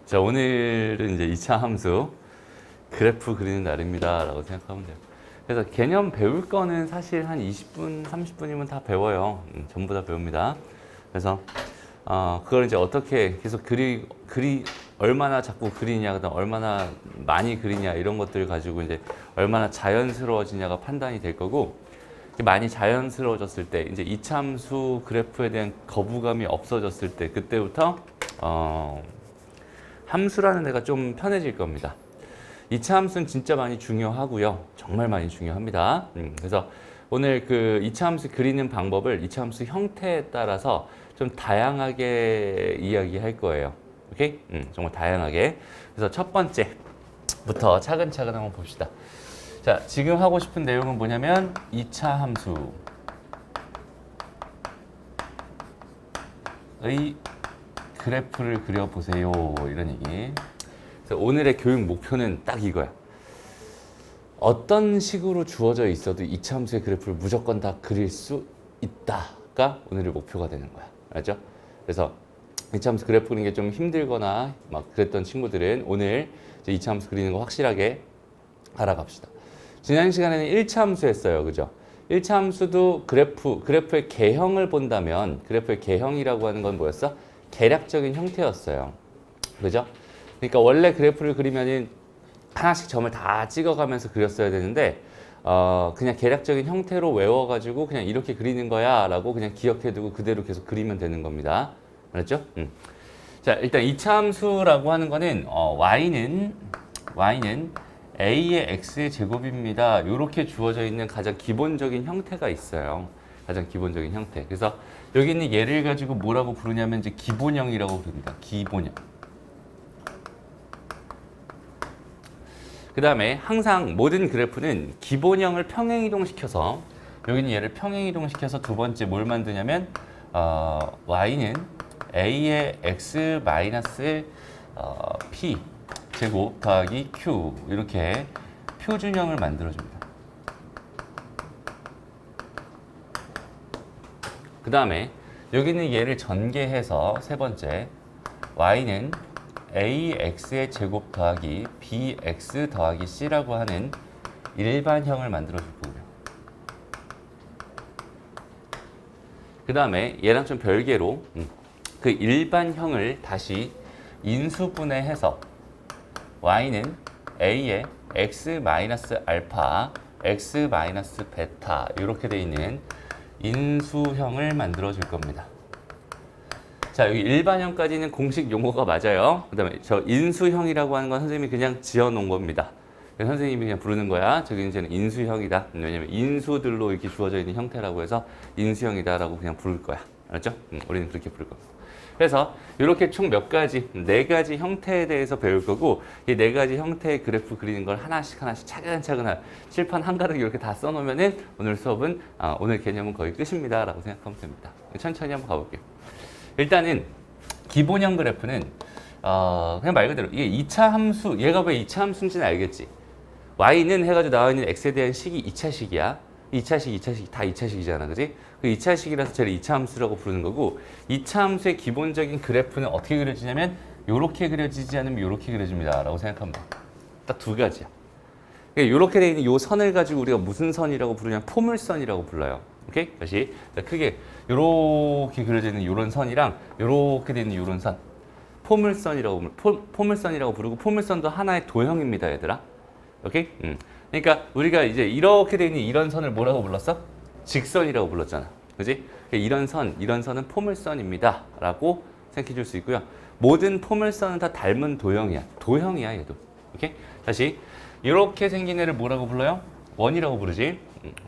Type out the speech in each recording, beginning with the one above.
자, 오늘은 이제 2차 함수 그래프 그리는 날입니다 라고 생각하면 돼요. 그래서 개념 배울 거는 사실 한 20분, 30분이면 다 배워요. 전부 다 배웁니다. 그래서 그걸 이제 어떻게 계속 얼마나 자꾸 그리냐, 그다음 얼마나 많이 그리냐 이런 것들을 가지고 이제 얼마나 자연스러워지냐가 판단이 될 거고, 많이 자연스러워졌을 때 이제 이차함수 그래프에 대한 거부감이 없어졌을 때 그때부터 함수라는 애가 좀 편해질 겁니다. 이차함수는 진짜 많이 중요하고요. 정말 많이 중요합니다. 그래서 오늘 그 이차함수 그리는 방법을 이차함수 형태에 따라서 좀 다양하게 이야기할 거예요. 오케이? 정말 다양하게. 그래서 첫 번째부터 차근차근 한번 봅시다. 자, 지금 하고 싶은 내용은 뭐냐면 2차 함수의 그래프를 그려보세요. 이런 얘기. 그래서 오늘의 교육 목표는 딱 이거야. 어떤 식으로 주어져 있어도 2차 함수의 그래프를 무조건 다 그릴 수 있다가 오늘의 목표가 되는 거야. 알죠? 그래서 2차 함수 그래프 그리는 게 좀 힘들거나 막 그랬던 친구들은 오늘 이제 2차 함수 그리는 거 확실하게 알아갑시다. 지난 시간에는 1차 함수 했어요. 그죠? 1차 함수도 그래프의 개형을 본다면 그래프의 개형이라고 하는 건 뭐였어? 계략적인 형태였어요. 그죠? 그러니까 원래 그래프를 그리면은 하나씩 점을 다 찍어가면서 그렸어야 되는데 그냥 계략적인 형태로 외워가지고 그냥 이렇게 그리는 거야 라고 그냥 기억해두고 그대로 계속 그리면 되는 겁니다. 알았죠? 자, 일단 2차 함수라고 하는 거는 y는 a의 x의 제곱입니다. 이렇게 주어져 있는 가장 기본적인 형태가 있어요. 가장 기본적인 형태. 그래서 여기 있는 얘를 가지고 뭐라고 부르냐면 이제 기본형이라고 부릅니다. 기본형. 그 다음에 항상 모든 그래프는 기본형을 평행이동시켜서 여기는 얘를 평행이동시켜서 두 번째 뭘 만드냐면 y는 a의 x 마이너스 p 제곱 더하기 q 이렇게 표준형을 만들어줍니다. 그 다음에 여기는 얘를 전개해서 세 번째 y는 ax의 제곱 더하기 bx 더하기 c라고 하는 일반형을 만들어줄 거고요. 그 다음에 얘랑 좀 별개로 그 일반형을 다시 인수분해해서 y는 a의 x 마이너스 알파, x 마이너스 베타 이렇게 돼 있는 인수형을 만들어 줄 겁니다. 자, 여기 일반형까지는 공식 용어가 맞아요. 그 다음에 저 인수형이라고 하는 건 선생님이 그냥 지어 놓은 겁니다. 선생님이 그냥 부르는 거야. 저기 이제는 인수형이다. 왜냐면 인수들로 이렇게 주어져 있는 형태라고 해서 인수형이다라고 그냥 부를 거야. 알았죠? 우리는 그렇게 부를 겁니다. 그래서 이렇게 총 몇 가지, 4가지 형태에 대해서 배울 거고 이 4가지 형태의 그래프 그리는 걸 하나씩 차근차근 칠판 한가득 이렇게 다 써놓으면은 오늘 수업은 오늘 개념은 거의 끝입니다 라고 생각하면 됩니다. 천천히 한번 가볼게요. 일단은 기본형 그래프는 그냥 말 그대로 이게 2차 함수, 얘가 왜 2차 함수인지는 알겠지? y는 해가지고 나와 있는 x에 대한 식이 2차식이야. 2차식 다 2차식이잖아, 그지? 그 2차식이라서 쟤를 2차 함수라고 부르는 거고 2차 함수의 기본적인 그래프는 어떻게 그려지냐면 요렇게 그려지지 않으면 요렇게 그려집니다 라고 생각하면 돼. 딱 두 가지야. 그러니까 요렇게 돼 있는 요 선을 가지고 우리가 무슨 선이라고 부르냐면 포물선이라고 불러요. 오케이? 다시 크게 요렇게 그려져 있는 요런 선이랑 요렇게 돼 있는 요런 선 포물선이라고 부르고 포물선도 하나의 도형입니다, 얘들아. 오케이? 그러니까 우리가 이제 이렇게 돼 있는 이런 선을 뭐라고 불렀어? 직선이라고 불렀잖아. 그지? 이런 선은 포물선입니다. 라고 생각해 줄 수 있고요. 모든 포물선은 다 닮은 도형이야. 도형이야, 얘도. 오케이? 다시. 이렇게 생긴 애를 뭐라고 불러요? 원이라고 부르지.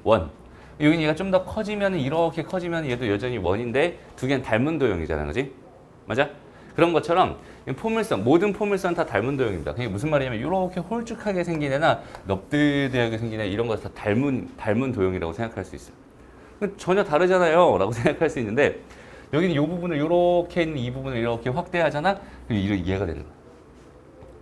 원. 여기 얘가 좀 더 커지면 이렇게 커지면 얘도 여전히 원인데 두 개는 닮은 도형이잖아. 그지? 맞아? 그런 것처럼 모든 포물선 다 닮은 도형입니다. 그게 무슨 말이냐면 이렇게 홀쭉하게 생긴 애나 넙대대하게 생긴 애 이런 거 다 닮은 도형이라고 생각할 수 있어요. 전혀 다르잖아요 라고 생각할 수 있는데 여기는 이 부분을 이렇게 있는 이 부분을 이렇게 확대하잖아. 그럼 이해가 되는 거야.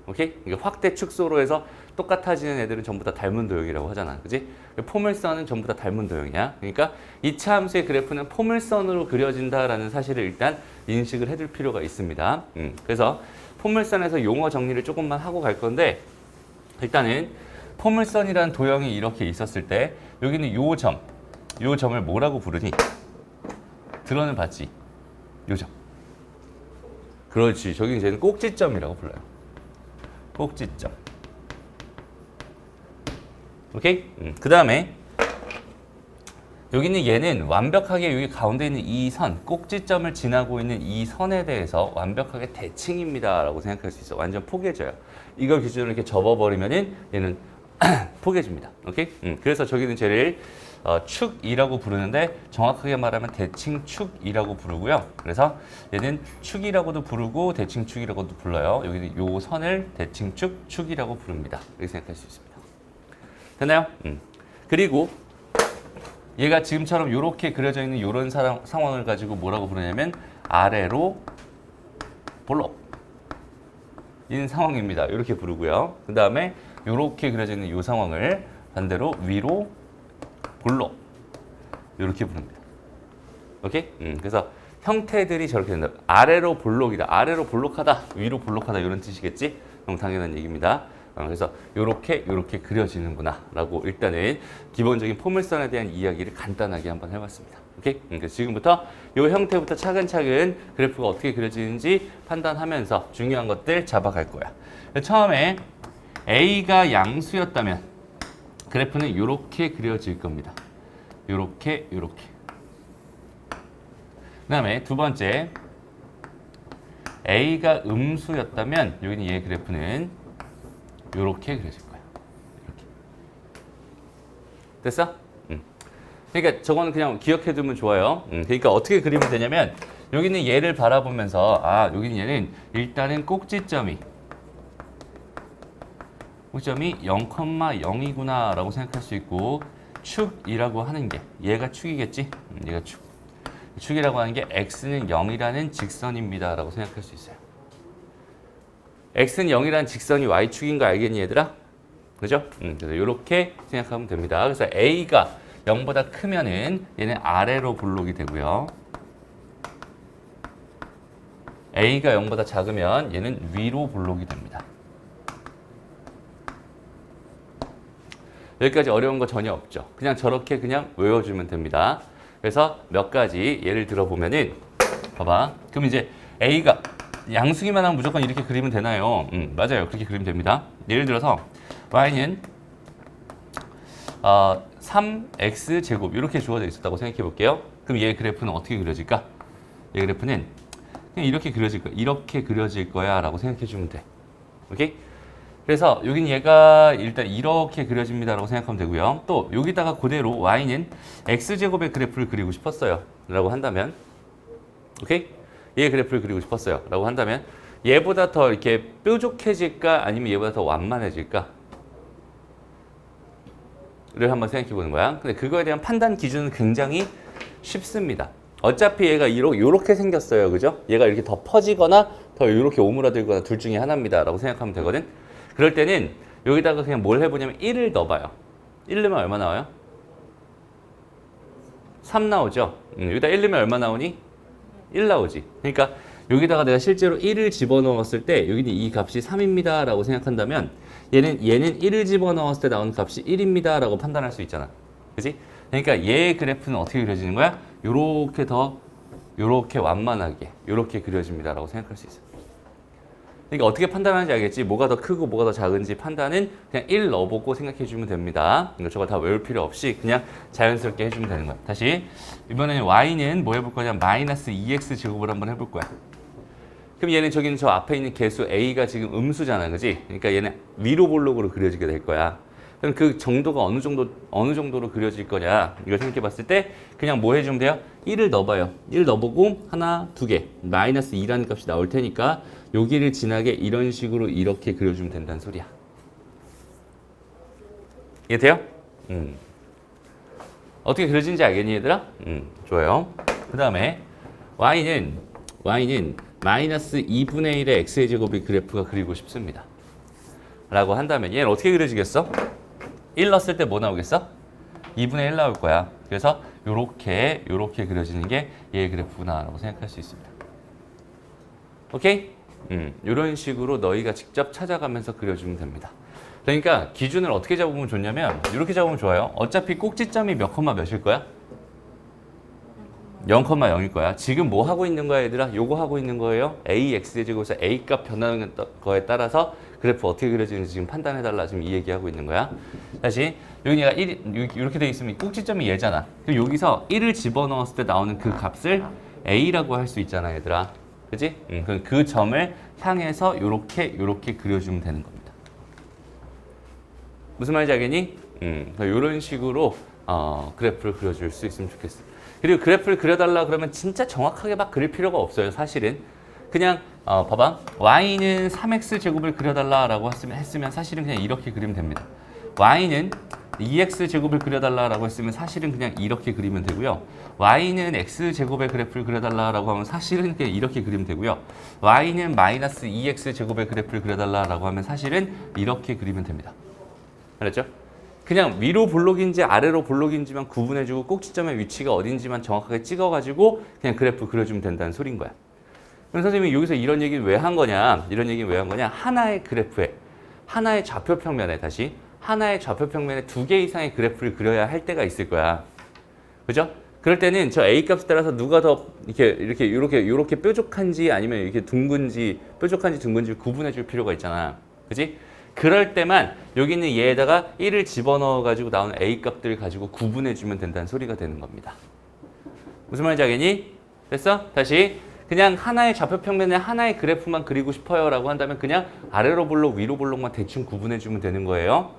오케이? 그러니까 확대 축소로 해서 똑같아지는 애들은 전부 다 닮은 도형이라고 하잖아. 그지? 포물선은 전부 다 닮은 도형이야. 그러니까 2차 함수의 그래프는 포물선으로 그려진다라는 사실을 일단 인식을 해둘 필요가 있습니다. 그래서 포물선에서 용어 정리를 조금만 하고 갈 건데 일단은 포물선이라는 도형이 이렇게 있었을 때 여기는 요 점을 뭐라고 부르니? 들어는 봤지? 요 점. 그렇지. 저기 이제는 꼭지점이라고 불러요. 꼭지점. 오케이? 그 다음에 여기는 얘는 완벽하게 여기 가운데 있는 이 선, 꼭지점을 지나고 있는 이 선에 대해서 완벽하게 대칭입니다 라고 생각할 수 있어. 완전 포개져요. 이걸 기준으로 이렇게 접어버리면은 얘는 포개집니다. 오케이? 그래서 저기는 쟤를 축이라고 부르는데 정확하게 말하면 대칭축이라고 부르고요. 그래서 얘는 축이라고도 부르고 대칭축이라고도 불러요. 여기는 요 선을 대칭축, 축이라고 부릅니다. 이렇게 생각할 수 있습니다. 됐나요? 그리고 얘가 지금처럼 이렇게 그려져 있는 이런 상황을 가지고 뭐라고 부르냐면 아래로 볼록 인 상황입니다. 이렇게 부르고요. 그 다음에 이렇게 그려져 있는 이 상황을 반대로 위로 볼록 이렇게 부릅니다. 오케이? 그래서 형태들이 저렇게 된다. 아래로 볼록이다. 아래로 볼록하다. 위로 볼록하다. 이런 뜻이겠지? 너무 당연한 얘기입니다. 그래서 이렇게 그려지는구나 라고 일단은 기본적인 포물선에 대한 이야기를 간단하게 한번 해봤습니다. 오케이? 그래서 지금부터 이 형태부터 차근차근 그래프가 어떻게 그려지는지 판단하면서 중요한 것들 잡아갈 거야. 처음에 A가 양수였다면 그래프는 이렇게 그려질 겁니다. 이렇게. 그 다음에 두 번째 A가 음수였다면 여기는 얘 그래프는 이렇게 그려질 거야. 이렇게. 됐어? 그러니까 저거는 그냥 기억해두면 좋아요. 그러니까 어떻게 그리면 되냐면 여기는 얘를 바라보면서 여기는 얘는 일단은 꼭지점이 0,0이구나 라고 생각할 수 있고 축이라고 하는 게 얘가 축이겠지? 얘가 축. 축이라고 하는 게 x는 0이라는 직선입니다 라고 생각할 수 있어요. x는 0이라는 직선이 y축인 거 알겠니 얘들아? 그죠? 그래서 이렇게 생각하면 됩니다. 그래서 a가 0보다 크면은 얘는 아래로 볼록이 되고요. a가 0보다 작으면 얘는 위로 볼록이 됩니다. 여기까지 어려운 거 전혀 없죠. 그냥 저렇게 그냥 외워주면 됩니다. 그래서 몇 가지 예를 들어보면은 봐봐. 그럼 이제 a가 양수기만 하면 무조건 이렇게 그리면 되나요? 맞아요. 그렇게 그리면 됩니다. 예를 들어서 y는 3x제곱 이렇게 주어져 있었다고 생각해 볼게요. 그럼 얘 그래프는 어떻게 그려질까? 얘 그래프는 그냥 이렇게 그려질 거야. 이렇게 그려질 거야 라고 생각해 주면 돼. 오케이? 그래서 여긴 얘가 일단 이렇게 그려집니다 라고 생각하면 되고요. 또 여기다가 그대로 y는 x제곱의 그래프를 그리고 싶었어요 라고 한다면 오케이? 얘 그래프를 그리고 싶었어요 라고 한다면 얘보다 더 이렇게 뾰족해질까 아니면 얘보다 더 완만해질까? 를 한번 생각해 보는 거야. 근데 그거에 대한 판단 기준은 굉장히 쉽습니다. 어차피 얘가 이렇게 생겼어요. 그죠? 얘가 이렇게 더 퍼지거나 더 이렇게 오므라들거나 둘 중에 하나입니다 라고 생각하면 되거든. 그럴 때는 여기다가 그냥 뭘 해보냐면 1을 넣어봐요. 1 넣으면 얼마 나와요? 3 나오죠? 여기다 1 넣으면 얼마 나오니? 1 나오지. 그러니까 여기다가 내가 실제로 1을 집어넣었을 때 여기는 이 값이 3입니다 라고 생각한다면 얘는 1을 집어넣었을 때 나오는 값이 1입니다 라고 판단할 수 있잖아. 그치? 그러니까 얘 그래프는 어떻게 그려지는 거야? 요렇게 완만하게 요렇게 그려집니다 라고 생각할 수 있어. 그러니까 어떻게 판단하는지 알겠지? 뭐가 더 크고 뭐가 더 작은지 판단은 그냥 1 넣어보고 생각해 주면 됩니다. 이거 저거 다 외울 필요 없이 그냥 자연스럽게 해주면 되는 거야. 다시 이번에는 y는 뭐 해볼 거냐? 마이너스 2x 제곱을 한번 해볼 거야. 그럼 얘는 저기는 저 앞에 있는 개수 a가 지금 음수잖아, 그지? 그러니까 얘는 위로 볼록으로 그려지게 될 거야. 그럼 그 정도가 어느 정도로 그려질 거냐? 이걸 생각해 봤을 때 그냥 뭐 해주면 돼요? 1을 넣어봐요. 1 넣어보고 하나, 두 개, 마이너스 2라는 값이 나올 테니까 여기를 지나게 이런 식으로 이렇게 그려주면 된다는 소리야. 이해돼요? 어떻게 그려지는지 알겠니, 얘들아? 좋아요. 그 다음에 y는 마이너스 2분의 1의 x의 제곱의 그래프가 그리고 싶습니다. 라고 한다면 얘는 어떻게 그려지겠어? 1 넣었을 때 뭐 나오겠어? 2분의 1 나올 거야. 그래서 요렇게 그려지는 게 얘의 그래프구나 라고 생각할 수 있습니다. 오케이? 이런 식으로 너희가 직접 찾아가면서 그려주면 됩니다. 그러니까 기준을 어떻게 잡으면 좋냐면 이렇게 잡으면 좋아요. 어차피 꼭지점이 몇 콤마 몇일 거야? 0,0일 거야. 지금 뭐 하고 있는 거야, 얘들아? 요거 하고 있는 거예요. ax 제곱에서 a 값 변하는 거에 따라서 그래프 어떻게 그려지는지 지금 판단해달라. 지금 이 얘기하고 있는 거야. 다시 여기가 1 이렇게 돼 있으면 꼭지점이 얘잖아. 그럼 여기서 1을 집어넣었을 때 나오는 그 값을 a라고 할 수 있잖아, 얘들아. 그지? 그럼 그 점을 향해서 요렇게 그려주면 되는 겁니다. 무슨 말인지 알겠니? 이런 식으로 그래프를 그려줄 수 있으면 좋겠어. 그리고 그래프를 그려달라 그러면 진짜 정확하게 막 그릴 필요가 없어요. 사실은 그냥 봐봐. y는 3x 제곱을 그려달라라고 했으면 사실은 그냥 이렇게 그리면 됩니다. y는 2x 제곱을 그려달라라고 했으면 사실은 그냥 이렇게 그리면 되고요. y는 x 제곱의 그래프를 그려달라라고 하면 사실은 그냥 이렇게 그리면 되고요. y는 마이너스 2x 제곱의 그래프를 그려달라라고 하면 사실은 이렇게 그리면 됩니다. 알았죠? 그냥 위로 볼록인지 아래로 볼록인지만 구분해주고 꼭지점의 위치가 어딘지만 정확하게 찍어가지고 그냥 그래프 그려주면 된다는 소린 거야. 그럼 선생님이 여기서 이런 얘기를 왜 한 거냐? 이런 얘기를 왜 한 거냐? 하나의 그래프에, 하나의 좌표평면에 하나의 좌표평면에 2개 이상의 그래프를 그려야 할 때가 있을 거야. 그죠? 그럴 때는 저 A 값에 따라서 누가 더 이렇게 뾰족한지 아니면 이렇게 둥근지, 뾰족한지 둥근지 구분해 줄 필요가 있잖아. 그지? 그럴 때만 여기 있는 얘에다가 1을 집어넣어 가지고 나오는 A 값들을 가지고 구분해 주면 된다는 소리가 되는 겁니다. 무슨 말인지 알겠니? 됐어? 다시 그냥 하나의 좌표평면에 하나의 그래프만 그리고 싶어요 라고 한다면 그냥 아래로 볼록 위로 볼록만 대충 구분해 주면 되는 거예요.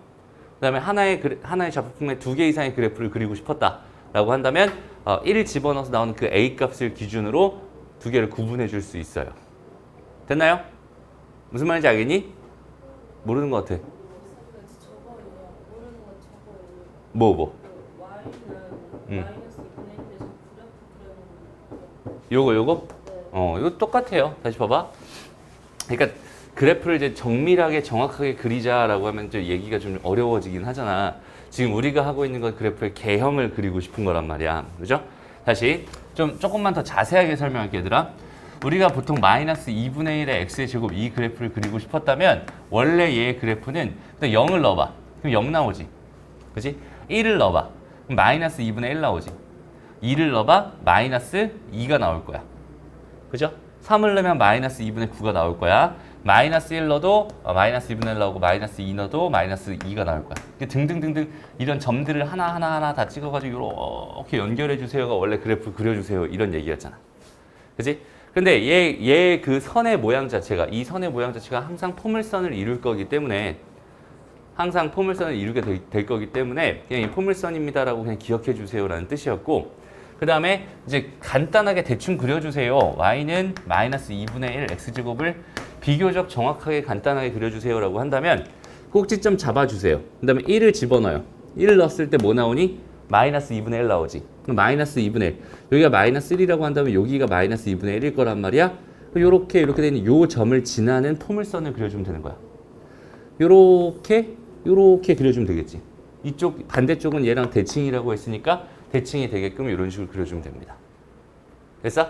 그 다음에 하나의 좌표평면에 2개 이상의 그래프를 그리고 싶었다 라고 한다면 1을 집어넣어서 나오는 그 A 값을 기준으로 2개를 구분해 줄 수 있어요. 됐나요? 무슨 말인지 알겠니? 모르는 것 같아. 뭐? 요거? 이거 똑같아요. 다시 봐봐. 그러니까 그래프를 이제 정밀하게 정확하게 그리자라고 하면 이제 얘기가 좀 어려워지긴 하잖아. 지금 우리가 하고 있는 건 그래프의 개형을 그리고 싶은 거란 말이야. 그죠? 다시 조금만 더 자세하게 설명할게, 얘들아. 우리가 보통 마이너스 2분의 1의 x의 제곱 이 그래프를 그리고 싶었다면 원래 얘의 그래프는 0을 넣어봐. 그럼 0 나오지. 그지? 1을 넣어봐. 그럼 마이너스 2분의 1 나오지. 2를 넣어봐. 마이너스 2가 나올 거야. 그죠? 3을 넣으면 마이너스 2분의 9가 나올 거야. 마이너스 1 넣어도 마이너스 2분의 1 나오고 마이너스 2 넣어도 마이너스 2가 나올 거야. 등등등등 이런 점들을 하나하나 다 찍어가지고 이렇게 연결해 주세요가 원래 그래프 그려주세요 이런 얘기였잖아. 그지? 근데 얘 그 선의 모양 자체가 이 선의 모양 자체가 항상 포물선을 이룰 거기 때문에 항상 포물선을 이루게 될 거기 때문에 그냥 이 포물선입니다라고 그냥 기억해 주세요라는 뜻이었고 그 다음에 이제 간단하게 대충 그려주세요. y는 마이너스 2분의 1 x제곱을 비교적 정확하게 간단하게 그려주세요라고 한다면 꼭지점 잡아주세요. 그 다음에 1을 집어넣어요. 1을 넣었을 때 뭐 나오니? 마이너스 2분의 1 나오지. 그럼 마이너스 2분의 1. 여기가 마이너스 1이라고 한다면 여기가 마이너스 2분의 1일 거란 말이야. 이렇게 되는 요 점을 지나는 포물선을 그려주면 되는 거야. 요렇게 그려주면 되겠지. 이쪽 반대쪽은 얘랑 대칭이라고 했으니까 대칭이 되게끔 이런 식으로 그려주면 됩니다. 됐어?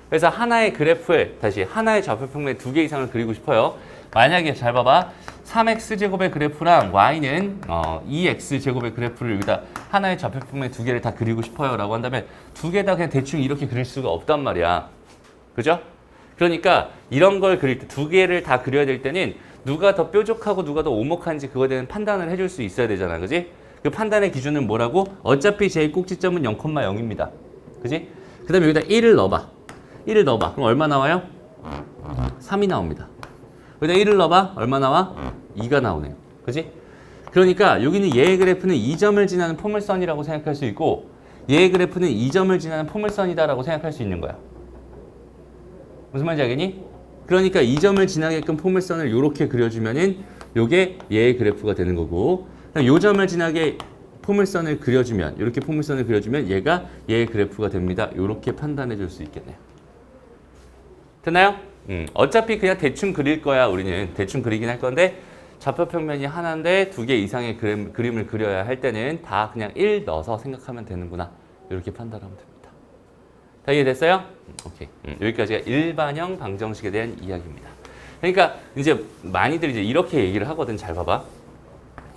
그래서 하나의 그래프에 다시 하나의 좌표평면에 2개 이상을 그리고 싶어요. 만약에 잘 봐봐. 3x제곱의 그래프랑 y는 2x제곱의 그래프를 여기다 하나의 좌표평면 2개를 다 그리고 싶어요 라고 한다면 2개 다 그냥 대충 이렇게 그릴 수가 없단 말이야. 그죠? 그러니까 이런 걸 그릴 때 2개를 다 그려야 될 때는 누가 더 뾰족하고 누가 더 오목한지 그거에 대한 판단을 해줄 수 있어야 되잖아. 그지? 그 판단의 기준은 뭐라고? 어차피 제일 꼭지점은 0,0입니다. 그지? 그 다음에 여기다 1을 넣어봐. 1을 넣어봐. 그럼 얼마 나와요? 3이 나옵니다. 여기다 1을 넣어봐. 얼마 나와? 2가 나오네요. 그지? 그러니까 여기는 얘의 그래프는 2점을 지나는 포물선이라고 생각할 수 있고 얘의 그래프는 2점을 지나는 포물선이다라고 생각할 수 있는 거야. 무슨 말인지 알겠니? 그러니까 2점을 지나게끔 포물선을 이렇게 그려주면은 요게 얘의 그래프가 되는 거고 요 점을 지나게 포물선을 그려주면 이렇게 포물선을 그려주면 얘가 얘의 그래프가 됩니다. 이렇게 판단해 줄 수 있겠네요. 됐나요? 어차피 그냥 대충 그릴 거야. 우리는 대충 그리긴 할 건데 좌표평면이 하나인데 2개 이상의 그림을 그려야 할 때는 다 그냥 1 넣어서 생각하면 되는구나. 이렇게 판단하면 됩니다. 다 이해됐어요? 오케이. 여기까지가 일반형 방정식에 대한 이야기입니다. 그러니까 이제 많이들 이제 이렇게 얘기를 하거든. 잘 봐봐.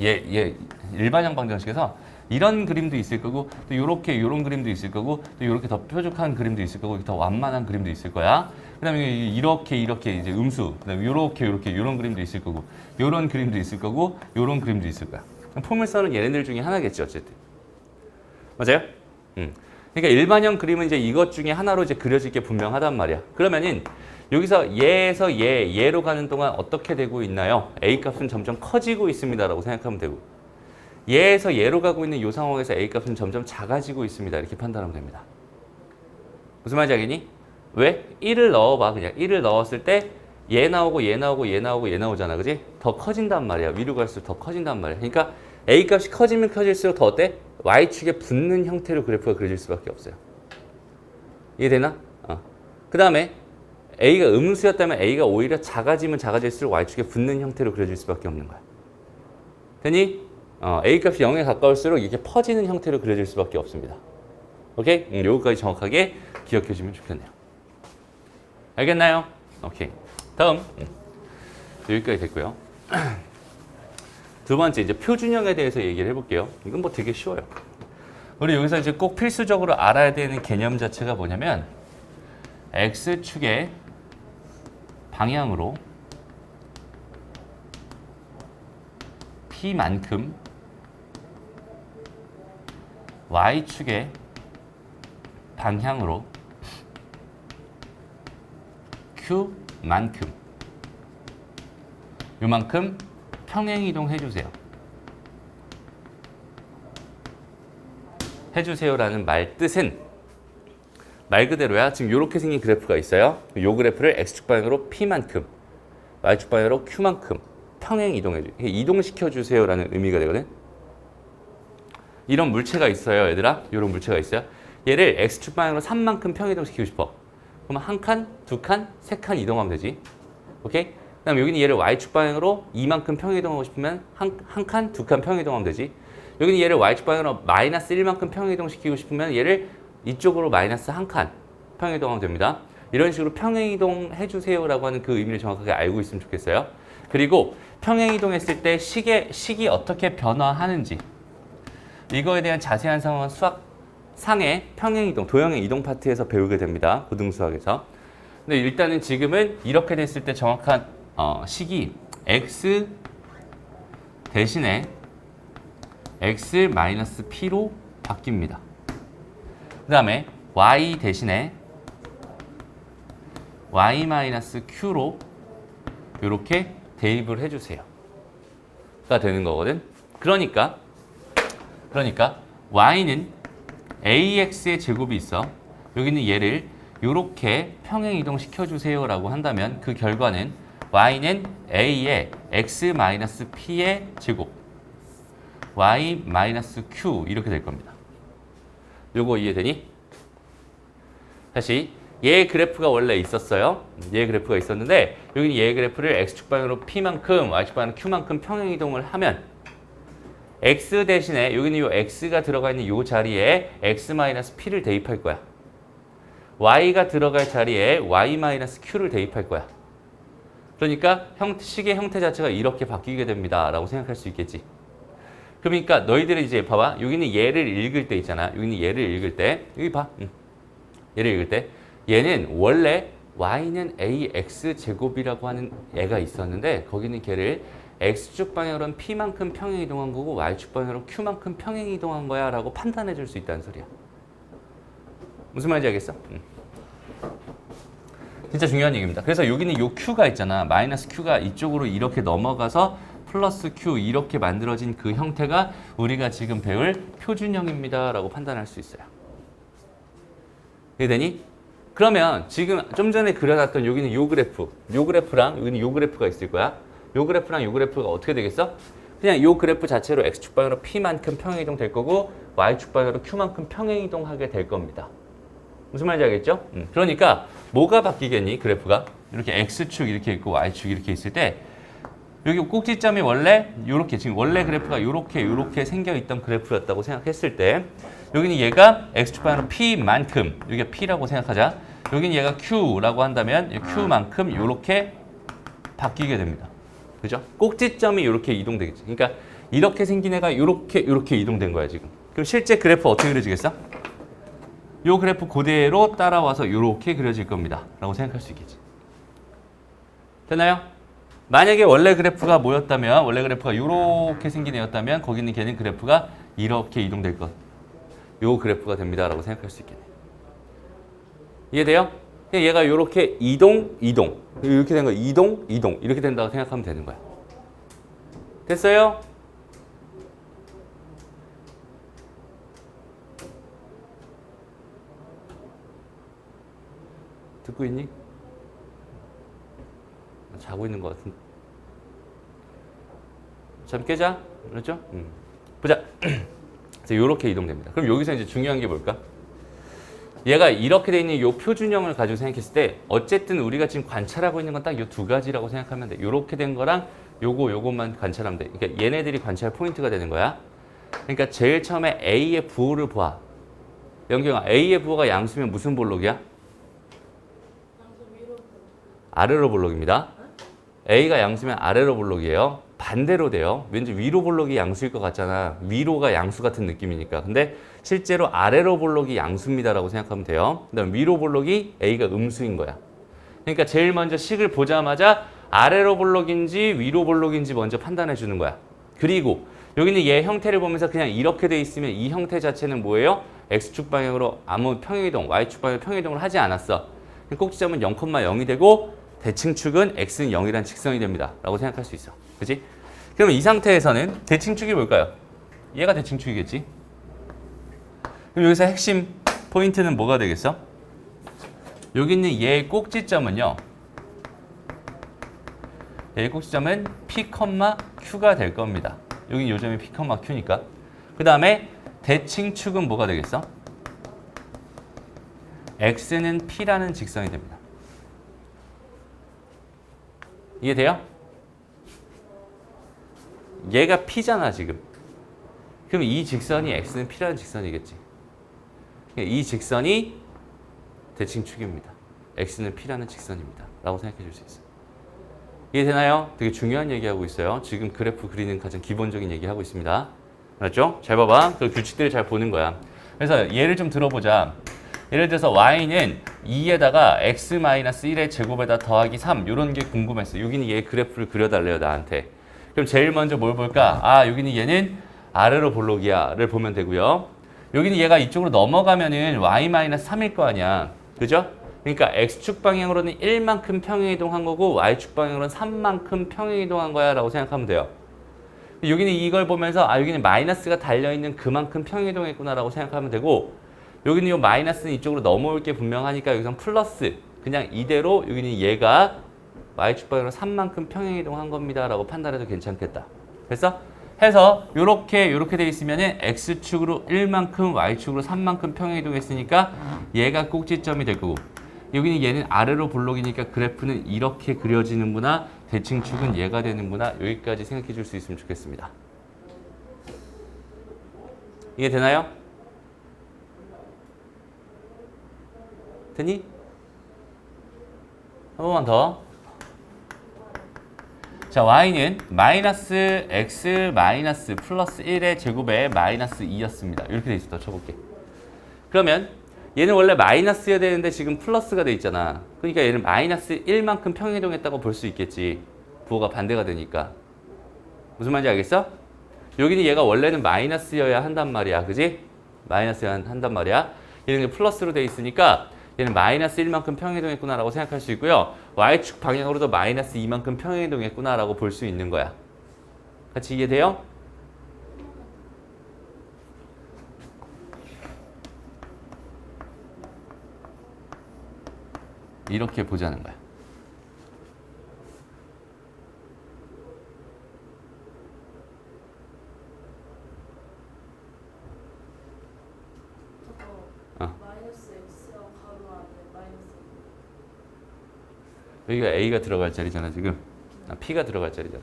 얘 일반형 방정식에서 이런 그림도 있을 거고 또 요런 그림도 있을 거고 또 요렇게 더 뾰족한 그림도 있을 거고 더 완만한 그림도 있을 거야. 그다음에 이렇게 이제 음수. 그다음에 요렇게 요런 그림도 있을 거고 요런 그림도 있을 거고 요런 그림도 있을 거야. 포물선은 얘네들 중에 하나겠지 어쨌든. 맞아요? 그러니까 일반형 그림은 이제 이것 중에 하나로 이제 그려질 게 분명하단 말이야. 그러면은 여기서 얘에서 얘로 가는 동안 어떻게 되고 있나요? A 값은 점점 커지고 있습니다라고 생각하면 되고 얘에서 얘로 가고 있는 이 상황에서 A 값은 점점 작아지고 있습니다. 이렇게 판단하면 됩니다. 무슨 말인지 알겠니? 왜? 1을 넣어봐. 그냥 1을 넣었을 때 얘 나오고 얘 나오고 얘 나오고 얘 나오잖아. 그지? 더 커진단 말이야. 위로 갈수록 더 커진단 말이야. 그러니까 A 값이 커지면 커질수록 더 어때? Y축에 붙는 형태로 그래프가 그려질 수밖에 없어요. 이해되나? 그 다음에 A가 음수였다면 A가 오히려 작아지면 작아질수록 Y축에 붙는 형태로 그려질 수밖에 없는 거야. 되니? A 값이 0에 가까울수록 이렇게 퍼지는 형태로 그려질 수밖에 없습니다. 오케이? 요거까지 정확하게 기억해 주면 좋겠네요. 알겠나요? 오케이. 다음. 여기까지 됐고요. 두 번째, 이제 표준형에 대해서 얘기를 해볼게요. 이건 뭐 되게 쉬워요. 우리 여기서 이제 꼭 필수적으로 알아야 되는 개념 자체가 뭐냐면, X축의 방향으로 P만큼 Y축의 방향으로 Q만큼 요만큼 평행이동 해주세요. 해주세요라는 말 뜻은 말 그대로야. 지금 이렇게 생긴 그래프가 있어요. 이 그래프를 X축 방향으로 P만큼 Y축 방향으로 Q만큼 평행 이동해줘. 이동시켜 주세요라는 의미가 되거든. 이런 물체가 있어요, 얘들아. 이런 물체가 있어요. 얘를 X축 방향으로 3만큼 평이동시키고 싶어. 그러면 한 칸, 두 칸, 세 칸 이동하면 되지. 오케이? 그다음 여기는 얘를 Y축 방향으로 2만큼 평이동하고 싶으면 한 칸, 두 칸 평이동하면 되지. 여기는 얘를 Y축 방향으로 마이너스 1만큼 평이동시키고 싶으면 얘를 이쪽으로 마이너스 한 칸 평이동하면 됩니다. 이런 식으로 평행이동 해주세요라고 하는 그 의미를 정확하게 알고 있으면 좋겠어요. 그리고 평행이동했을 때 식이 어떻게 변화하는지 이거에 대한 자세한 상황은 수학상의 평행이동, 도형의 이동 파트에서 배우게 됩니다. 고등수학에서. 근데 일단은 지금은 이렇게 됐을 때 정확한 식이 x 대신에 x-p로 바뀝니다. 그 다음에 y 대신에 y-q로 이렇게 대입을 해주세요. 가 되는 거거든. 그러니까 y는 ax의 제곱이 있어. 여기는 얘를 이렇게 평행 이동시켜 주세요라고 한다면 그 결과는 y는 a의 x-p의 제곱 y-q 이렇게 될 겁니다. 요거 이해되니? 다시 얘 그래프가 원래 있었어요. 얘 그래프가 있었는데 여기는 얘 그래프를 x축 방향으로 p만큼 y축 방향으로 q만큼 평행 이동을 하면 x 대신에 여기는 요 x가 들어가 있는 요 자리에 x-p를 대입할 거야. y가 들어갈 자리에 y-q를 대입할 거야. 그러니까 식의 형태 자체가 이렇게 바뀌게 됩니다. 라고 생각할 수 있겠지. 그러니까 너희들이 이제 봐봐. 여기는 얘를 읽을 때 있잖아. 여기는 얘를 읽을 때 여기 봐. 얘를 읽을 때 얘는 원래 y는 ax 제곱이라고 하는 애가 있었는데 거기는 걔를 x축 방향으로는 p만큼 평행 이동한 거고 y축 방향으로 q만큼 평행 이동한 거야 라고 판단해 줄 수 있다는 소리야. 무슨 말인지 알겠어? 진짜 중요한 얘기입니다. 그래서 여기는 요 q가 있잖아. 마이너스 q가 이쪽으로 이렇게 넘어가서 플러스 q 이렇게 만들어진 그 형태가 우리가 지금 배울 표준형입니다 라고 판단할 수 있어요. 이해되니? 그러면 지금 좀 전에 그려놨던 여기는 요 그래프랑 여기는 요 그래프가 있을 거야. 요 그래프랑 요 그래프가 어떻게 되겠어? 그냥 요 그래프 자체로 x축 방향으로 p만큼 평행이동 될 거고 y축 방향으로 q만큼 평행이동하게 될 겁니다. 무슨 말인지 알겠죠? 그러니까 뭐가 바뀌겠니? 그래프가 이렇게 x축 이렇게 있고 y축 이렇게 있을 때 여기 꼭지점이 원래 요렇게 지금 원래 그래프가 요렇게 생겨 있던 그래프였다고 생각했을 때 여기는 얘가 x축 방향으로 p만큼 여기가 p라고 생각하자. 여기는 얘가 q라고 한다면 q만큼 요렇게 바뀌게 됩니다. 그죠? 꼭지점이 이렇게 이동되겠지. 그러니까 이렇게 생긴 애가 이렇게 이동된 거야 지금. 그럼 실제 그래프 어떻게 그려지겠어? 요 그래프 그대로 따라와서 이렇게 그려질 겁니다. 라고 생각할 수 있겠지. 됐나요? 만약에 원래 그래프가 뭐였다면, 원래 그래프가 이렇게 생긴 애였다면 거기 있는 걔는 그래프가 이렇게 이동될 것. 요 그래프가 됩니다. 라고 생각할 수 있겠네. 이해돼요? 얘가 이렇게 이동 이렇게 된 거 이동 이렇게 된다고 생각하면 되는 거야. 됐어요? 듣고 있니? 자고 있는 것 같은데. 잠 깨자. 그렇죠? 보자. 그래서 이렇게 이동됩니다. 그럼 여기서 이제 중요한 게 뭘까? 얘가 이렇게 돼 있는 이 표준형을 가지고 생각했을 때 어쨌든 우리가 지금 관찰하고 있는 건 딱 이 두 가지라고 생각하면 돼. 이렇게 된 거랑 요것만 관찰하면 돼. 그러니까 얘네들이 관찰 포인트가 되는 거야. 그러니까 제일 처음에 A의 부호를 보아. 영경아, A의 부호가 양수면 무슨 볼록이야? 아래로 볼록입니다. A가 양수면 아래로 볼록이에요. 반대로 돼요. 왠지 위로 볼록이 양수일 것 같잖아. 위로가 양수 같은 느낌이니까. 근데 실제로 아래로 볼록이 양수입니다라고 생각하면 돼요. 그다음 위로 볼록이 A가 음수인 거야. 그러니까 제일 먼저 식을 보자마자 아래로 볼록인지 위로 볼록인지 먼저 판단해 주는 거야. 그리고 여기는 얘 형태를 보면서 그냥 이렇게 돼 있으면 이 형태 자체는 뭐예요? X축 방향으로 아무 평행이동, Y축 방향 평행이동을 하지 않았어. 꼭지점은 0,0이 되고 대칭축은 X는 0이란 직선이 됩니다. 라고 생각할 수 있어. 그치? 그러면 이 상태에서는 대칭축이 뭘까요? 얘가 대칭축이겠지? 그럼 여기서 핵심 포인트는 뭐가 되겠어? 여기 있는 얘의 꼭지점은요. 얘의 꼭지점은 P, Q가 될 겁니다. 여기 요점이 P, Q니까. 그 다음에 대칭축은 뭐가 되겠어? X는 P라는 직선이 됩니다. 이해돼요? 얘가 P잖아 지금. 그럼 이 직선이 X는 P라는 직선이겠지. 이 직선이 대칭축입니다. X는 P라는 직선입니다. 라고 생각해 줄 수 있어요. 이해되나요? 되게 중요한 얘기하고 있어요. 지금 그래프 그리는 가장 기본적인 얘기하고 있습니다. 알았죠? 잘 봐봐. 그 규칙들을 잘 보는 거야. 그래서 예를 좀 들어보자. 예를 들어서 y는 2에다가 x-1의 제곱에다 더하기 3 이런 게 궁금했어. 여기는 얘 그래프를 그려달래요 나한테. 그럼 제일 먼저 뭘 볼까? 아 여기는 얘는 아래로 볼록이야를 보면 되고요. 여기는 얘가 이쪽으로 넘어가면은 y-3일 거 아니야. 그죠? 그러니까 x축 방향으로는 1만큼 평행이동한 거고 y축 방향으로는 3만큼 평행이동한 거야 라고 생각하면 돼요. 여기는 이걸 보면서 아 여기는 마이너스가 달려있는 그만큼 평행이동했구나 라고 생각하면 되고 여기는 이 마이너스는 이쪽으로 넘어올 게 분명하니까 여기선 플러스 그냥 이대로 여기는 얘가 y축 방향으로 3만큼 평행이동한 겁니다 라고 판단해도 괜찮겠다. 그래서 해서 요렇게 돼 있으면은 x축으로 1만큼 y축으로 3만큼 평행이동했으니까 얘가 꼭지점이 될 거고 여기는 얘는 아래로 볼록이니까 그래프는 이렇게 그려지는구나. 대칭축은 얘가 되는구나. 여기까지 생각해 줄 수 있으면 좋겠습니다. 이해 되나요? 되니? 한 번만 더. 자, y는 마이너스 x 마이너스 플러스 1의 제곱에 마이너스 2였습니다. 이렇게 돼 있어. 더 쳐볼게. 그러면 얘는 원래 마이너스여야 되는데 지금 플러스가 돼 있잖아. 그러니까 얘는 마이너스 1만큼 평행이동했다고 볼 수 있겠지. 부호가 반대가 되니까. 무슨 말인지 알겠어? 여기는 얘가 원래는 마이너스여야 한단 말이야. 그지? 마이너스여야 한단 말이야. 얘는 플러스로 돼 있으니까 얘는 마이너스 1만큼 평행이동했구나 라고 생각할 수 있고요. y축 방향으로도 마이너스 2만큼 평행이동했구나 라고 볼 수 있는 거야. 같이 이해돼요? 이렇게 보자는 거야. 마이너스 x가 가로 안에 마이너스 여기가 a가 들어갈 자리잖아 지금. p가 들어갈 자리잖아.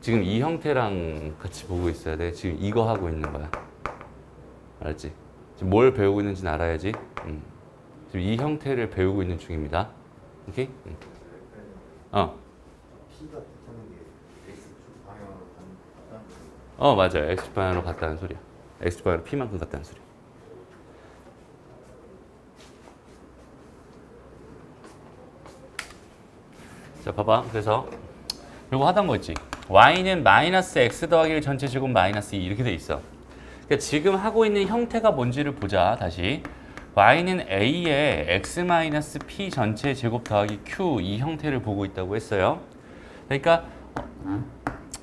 지금 이 형태랑 같이 보고 있어야 돼. 지금 이거 하고 있는 거야. 알았지? 지금 뭘 배우고 있는지는 알아야지. 지금 이 형태를 배우고 있는 중입니다. 오케이? 어. P가 붙는 게 X축 방향으로 간다는 맞아요. X 방향으로 갔다는 소리야. X 방향으로 P만큼 갔다는 소리야. 자, 봐봐. 그래서 요거 하던 거 있지. y는 마이너스 x 더하기 1 전체 제곱 마이너스 2 이렇게 돼 있어. 그러니까 지금 하고 있는 형태가 뭔지를 보자. 다시. y는 a의 x 마이너스 p 전체 제곱 더하기 q 이 형태를 보고 있다고 했어요. 그러니까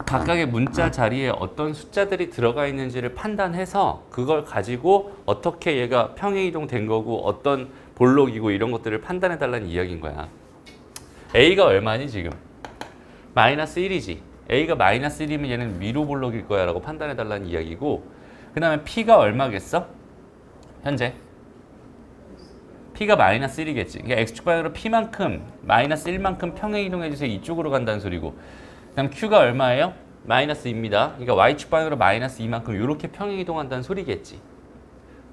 각각의 문자 자리에 어떤 숫자들이 들어가 있는지를 판단해서 그걸 가지고 어떻게 얘가 평행이동 된 거고 어떤 볼록이고 이런 것들을 판단해 달라는 이야기인 거야. a가 얼마니 지금? 마이너스 1이지. a가 마이너스 1이면 얘는 위로 볼록일 거야 라고 판단해 달라는 이야기고, 그 다음에 p가 얼마겠어? 현재 p가 마이너스 1이겠지. 그러니까 x축 방향으로 p만큼 마이너스 1만큼 평행이동해 주세요. 이쪽으로 간다는 소리고, 그 다음 q가 얼마예요? 마이너스 2입니다. 그러니까 y축 방향으로 마이너스 2만큼 이렇게 평행이동한다는 소리겠지.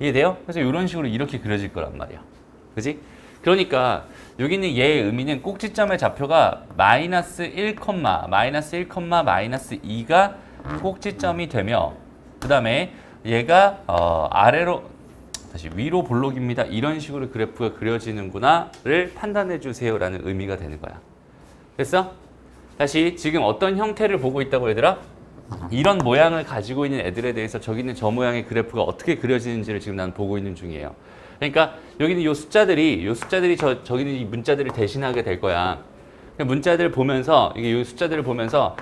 이해돼요? 그래서 이런 식으로 이렇게 그려질 거란 말이야. 그지? 그러니까 여기 있는 얘의 의미는 꼭지점의 좌표가 마이너스 1, 마이너스 1, 마이너스 2가 꼭지점이 되며, 그 다음에 얘가 아래로 다시 위로 볼록입니다. 이런 식으로 그래프가 그려지는구나를 판단해 주세요 라는 의미가 되는 거야. 됐어? 다시 지금 어떤 형태를 보고 있다고 얘들아? 이런 모양을 가지고 있는 애들에 대해서 저기 있는 저 모양의 그래프가 어떻게 그려지는지를 지금 난 보고 있는 중이에요. 그러니까 여기는 이 숫자들이 저기는 이 문자들을 대신하게 될 거야. 문자들을 보면서 이게 이 숫자들을 보면서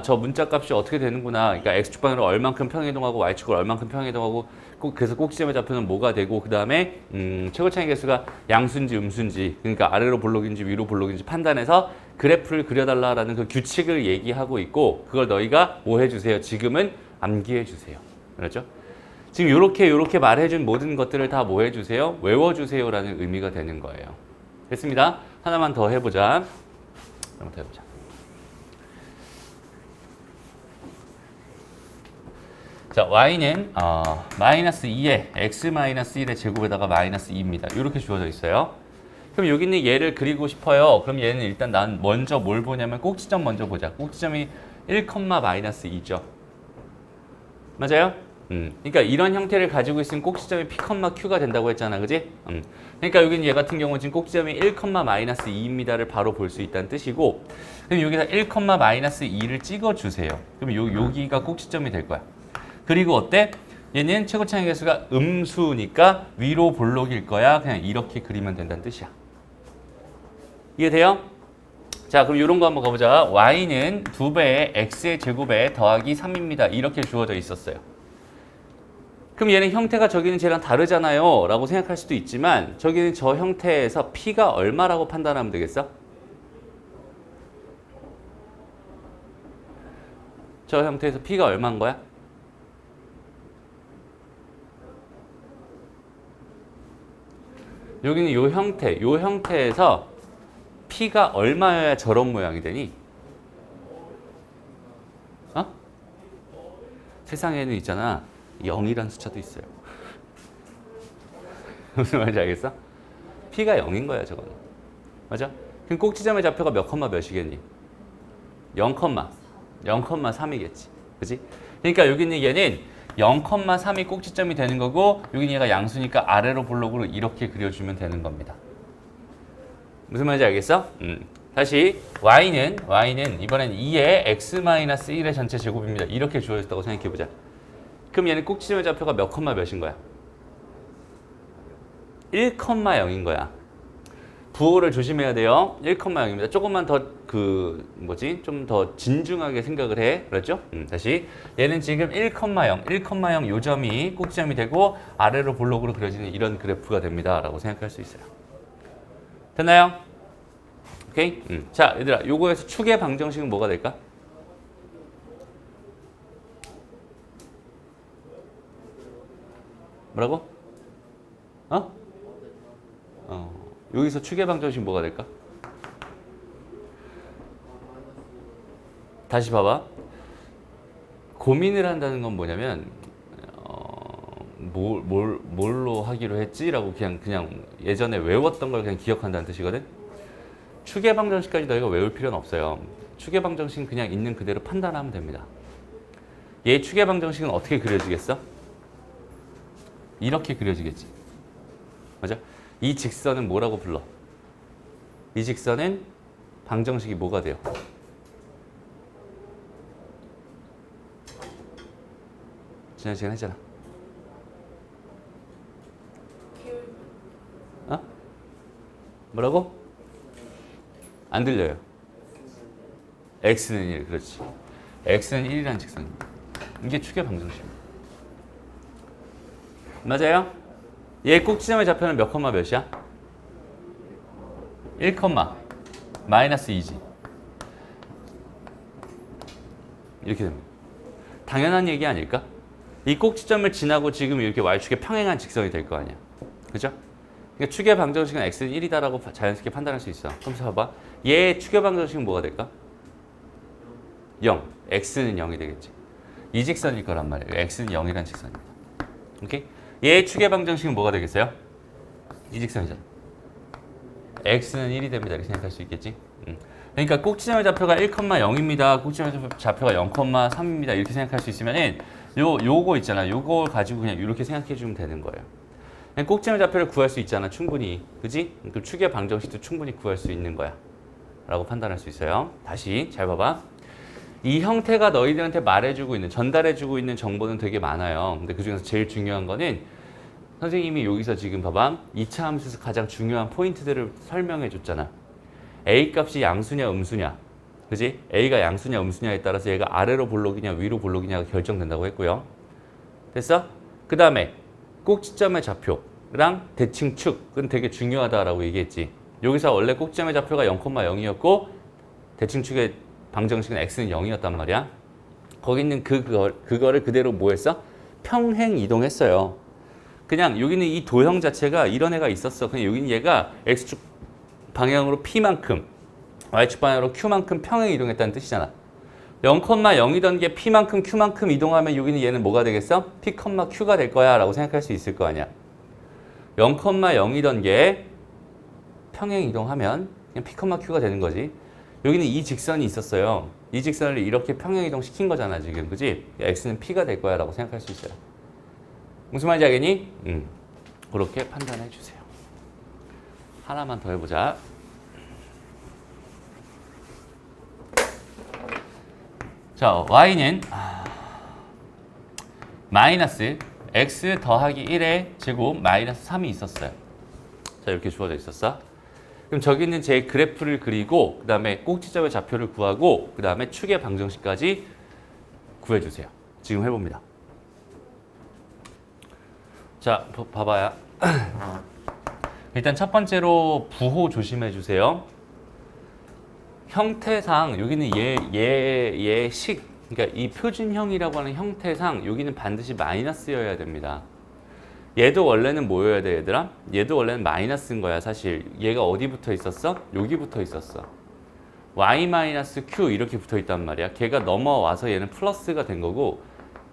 저 문자 값이 어떻게 되는구나. 그러니까 x축 방향으로 얼만큼 평행이동하고 y축으로 얼만큼 평행이동하고 그래서 꼭지점의 좌표는 뭐가 되고, 그 다음에 최고차이 개수가 양수인지 음수인지, 그러니까 아래로 볼록인지 위로 볼록인지 판단해서 그래프를 그려달라라는 그 규칙을 얘기하고 있고, 그걸 너희가 뭐 해주세요? 지금은 암기해 주세요. 그렇죠? 지금 요렇게 말해준 모든 것들을 다 뭐 해주세요? 외워주세요라는 의미가 되는 거예요. 됐습니다. 하나만 더 해보자. 한번 더 해보자. 자, y는 마이너스 2에 x 마이너스 1의 제곱에다가 마이너스 2입니다. 이렇게 주어져 있어요. 그럼 여기 있는 얘를 그리고 싶어요. 그럼 얘는 일단 난 먼저 뭘 보냐면 꼭지점 먼저 보자. 꼭지점이 1, 마이너스 2죠. 맞아요? 그러니까 이런 형태를 가지고 있으면 꼭지점이 p, q가 된다고 했잖아. 그지? 그러니까 여기는 얘 같은 경우는 지금 꼭지점이 1, 마이너스 2입니다를 바로 볼 수 있다는 뜻이고, 그럼 여기다 1, 마이너스 2를 찍어주세요. 그럼 여기가 꼭지점이 될 거야. 그리고 어때? 얘는 최고차이 개수가 음수니까 위로 볼록일 거야. 그냥 이렇게 그리면 된다는 뜻이야. 이해돼요? 자, 그럼 이런 거 한번 가보자. y는 2배의 x의 제곱에 더하기 3입니다. 이렇게 주어져 있었어요. 그럼 얘는 형태가 저기는 쟤랑 다르잖아요 라고 생각할 수도 있지만, 저기는 저 형태에서 p가 얼마라고 판단하면 되겠어? 저 형태에서 p가 얼마인 거야? 여기는 요 형태에서 p가 얼마여야 저런 모양이 되니? 세상에는 있잖아, 0이란 숫자도 있어요. 무슨 말인지 알겠어? p가 0인 거야, 저거는. 맞아? 그럼 꼭지점의 좌표가 몇 컴마 몇이겠니? 0,3이겠지. 그지? 그러니까 여기 있는 얘는 0,3이 꼭지점이 되는 거고, 여기는 얘가 양수니까 아래로 볼록으로 이렇게 그려주면 되는 겁니다. 무슨 말인지 알겠어? 다시 y는 이번엔 2의 x-1의 전체 제곱입니다. 이렇게 주어졌다고 생각해보자. 그럼 얘는 꼭지점의 좌표가 몇 컴마 몇인 거야? 1,0인 거야. 부호를 조심해야 돼요. 1,0입니다. 조금만 더 좀 더 진중하게 생각을 해. 그렇죠? 다시 얘는 지금 1,0 요점이 꼭지점이 되고 아래로 볼록으로 그려지는 이런 그래프가 됩니다. 라고 생각할 수 있어요. 됐나요? 오케이? 자, 얘들아, 요거에서 축의 방정식은 뭐가 될까? 뭐라고? 여기서 축의 방정식 뭐가 될까? 다시 봐봐. 고민을 한다는 건 뭐냐면 뭘로 하기로 했지라고 그냥 예전에 외웠던 걸 그냥 기억한다는 뜻이거든. 추계 방정식까지 너희가 외울 필요는 없어요. 추계 방정식은 그냥 있는 그대로 판단하면 됩니다. 얘 추계 방정식은 어떻게 그려지겠어? 이렇게 그려지겠지. 맞아? 이 직선은 뭐라고 불러? 이 직선은 방정식이 뭐가 돼요? 지난 시간 했잖아. 기울기. 어? 뭐라고? 안 들려요. x는 1, 그렇지. x는 1이라는 직선입니다. 이게 추계 방정식입니다. 맞아요? 얘 꼭지점의 좌표는 몇 컴마 몇이야? 1 컴마 마이너스 2지. 이렇게 됩니다. 당연한 얘기 아닐까? 이 꼭지점을 지나고 지금 이렇게 y축에 평행한 직선이 될 거 아니야. 그죠? 그러니까 추계 방정식은 x는 1이다라고 자연스럽게 판단할 수 있어. 그럼 봐봐. 얘 추계 방정식은 뭐가 될까? 0. x는 0이 되겠지. 이 직선일 거란 말이에요. x는 0이란 직선입니다. 오케이? 얘 추계 방정식은 뭐가 되겠어요? 이 직선이잖아. x는 1이 됩니다. 이렇게 생각할 수 있겠지? 그러니까 꼭지점의 좌표가 1,0입니다. 꼭지점의 좌표가 0,3입니다. 이렇게 생각할 수 있으면은 요거 있잖아. 요거 가지고 그냥 이렇게 생각해 주면 되는 거예요. 그냥 꼭지점의 좌표를 구할 수 있잖아. 충분히. 그지? 그 추계 방정식도 충분히 구할 수 있는 거야. 라고 판단할 수 있어요. 다시 잘 봐봐. 이 형태가 너희들한테 말해주고 있는, 전달해주고 있는 정보는 되게 많아요. 근데 그중에서 제일 중요한 거는 선생님이 여기서 지금 봐봐. 2차 함수에서 가장 중요한 포인트들을 설명해 줬잖아. A 값이 양수냐 음수냐. 그지? A가 양수냐 음수냐에 따라서 얘가 아래로 볼록이냐 위로 볼록이냐가 결정된다고 했고요. 됐어? 그 다음에 꼭지점의 좌표랑 대칭축은 되게 중요하다라고 얘기했지. 여기서 원래 꼭지점의 좌표가 0,0이었고 대칭축의 방정식은 x는 0이었단 말이야. 거기 있는 그거를 그대로 뭐 했어? 평행 이동했어요. 그냥 여기는 이 도형 자체가 이런 애가 있었어. 그냥 여기는 얘가 x축 방향으로 p만큼 y축 방향으로 q만큼 평행 이동했다는 뜻이잖아. 0,0이던 게 p만큼 q만큼 이동하면 여기는 얘는 뭐가 되겠어? p, q가 될 거야 라고 생각할 수 있을 거 아니야. 0,0이던 게 평행 이동하면 그냥 p, q가 되는 거지. 여기는 이 직선이 있었어요. 이 직선을 이렇게 평행 이동 시킨 거잖아 지금. 그지? x는 p가 될 거야 라고 생각할 수 있어요. 무슨 말인지 알겠니? 그렇게 판단해 주세요. 하나만 더 해보자. 자, y는 마이너스 x 더하기 1의 제곱 마이너스 3이 있었어요. 자, 이렇게 주어져 있었어. 그럼 저기 있는 제 그래프를 그리고 그 다음에 꼭지점의 좌표를 구하고 그 다음에 축의 방정식까지 구해주세요. 지금 해봅니다. 자, 봐봐요. 일단 첫 번째로 부호 조심해 주세요. 형태상 여기는 얘식 그러니까 이 표준형이라고 하는 형태상 여기는 반드시 마이너스여야 됩니다. 얘도 원래는 뭐여야 돼 얘들아? 얘도 원래는 마이너스인 거야 사실. 얘가 어디 붙어 있었어? 여기 붙어 있었어. y-q 이렇게 붙어 있단 말이야. 걔가 넘어와서 얘는 플러스가 된 거고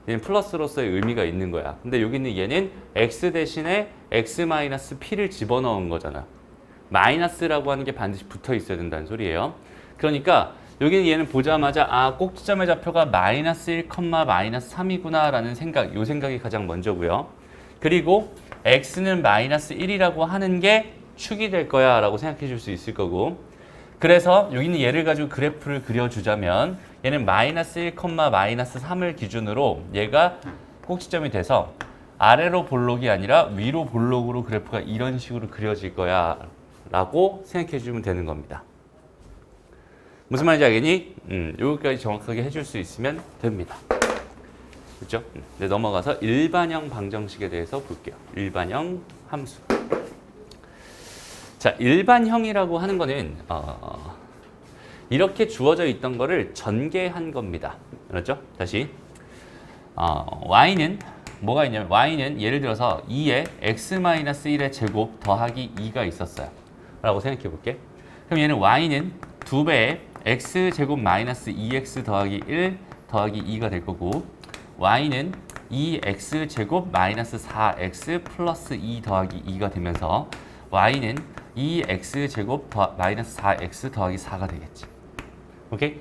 얘는 플러스로서의 의미가 있는 거야. 근데 여기는 얘는 x 대신에 x-p를 집어넣은 거잖아. 마이너스라고 하는 게 반드시 붙어 있어야 된다는 소리예요. 그러니까 여기는 얘는 보자마자 꼭지점의 좌표가 마이너스 1, 마이너스 3이구나 라는 생각, 요 생각이 가장 먼저고요. 그리고 x는 마이너스 1이라고 하는 게 축이 될 거야 라고 생각해 줄 수 있을 거고, 그래서 여기는 얘를 가지고 그래프를 그려주자면 얘는 마이너스 1, 마이너스 3을 기준으로 얘가 꼭지점이 돼서 아래로 볼록이 아니라 위로 볼록으로 그래프가 이런 식으로 그려질 거야 라고 생각해 주면 되는 겁니다. 무슨 말인지 알겠니? 여기까지 정확하게 해줄 수 있으면 됩니다. 그렇죠? 네, 넘어가서 일반형 방정식에 대해서 볼게요. 일반형 함수. 자, 일반형이라고 하는 거는 이렇게 주어져 있던 거를 전개한 겁니다. 그렇죠? 다시 y는 뭐가 있냐면 y는 예를 들어서 2에 x-1의 제곱 더하기 2가 있었어요. 라고 생각해 볼게. 그럼 얘는 y는 2배의 x제곱 마이너스 2x 더하기 1 더하기 2가 될 거고, y는 2x제곱 마이너스 4x 플러스 2 더하기 2가 되면서 y는 2x제곱 마이너스 4x 더하기 4가 되겠지. 오케이?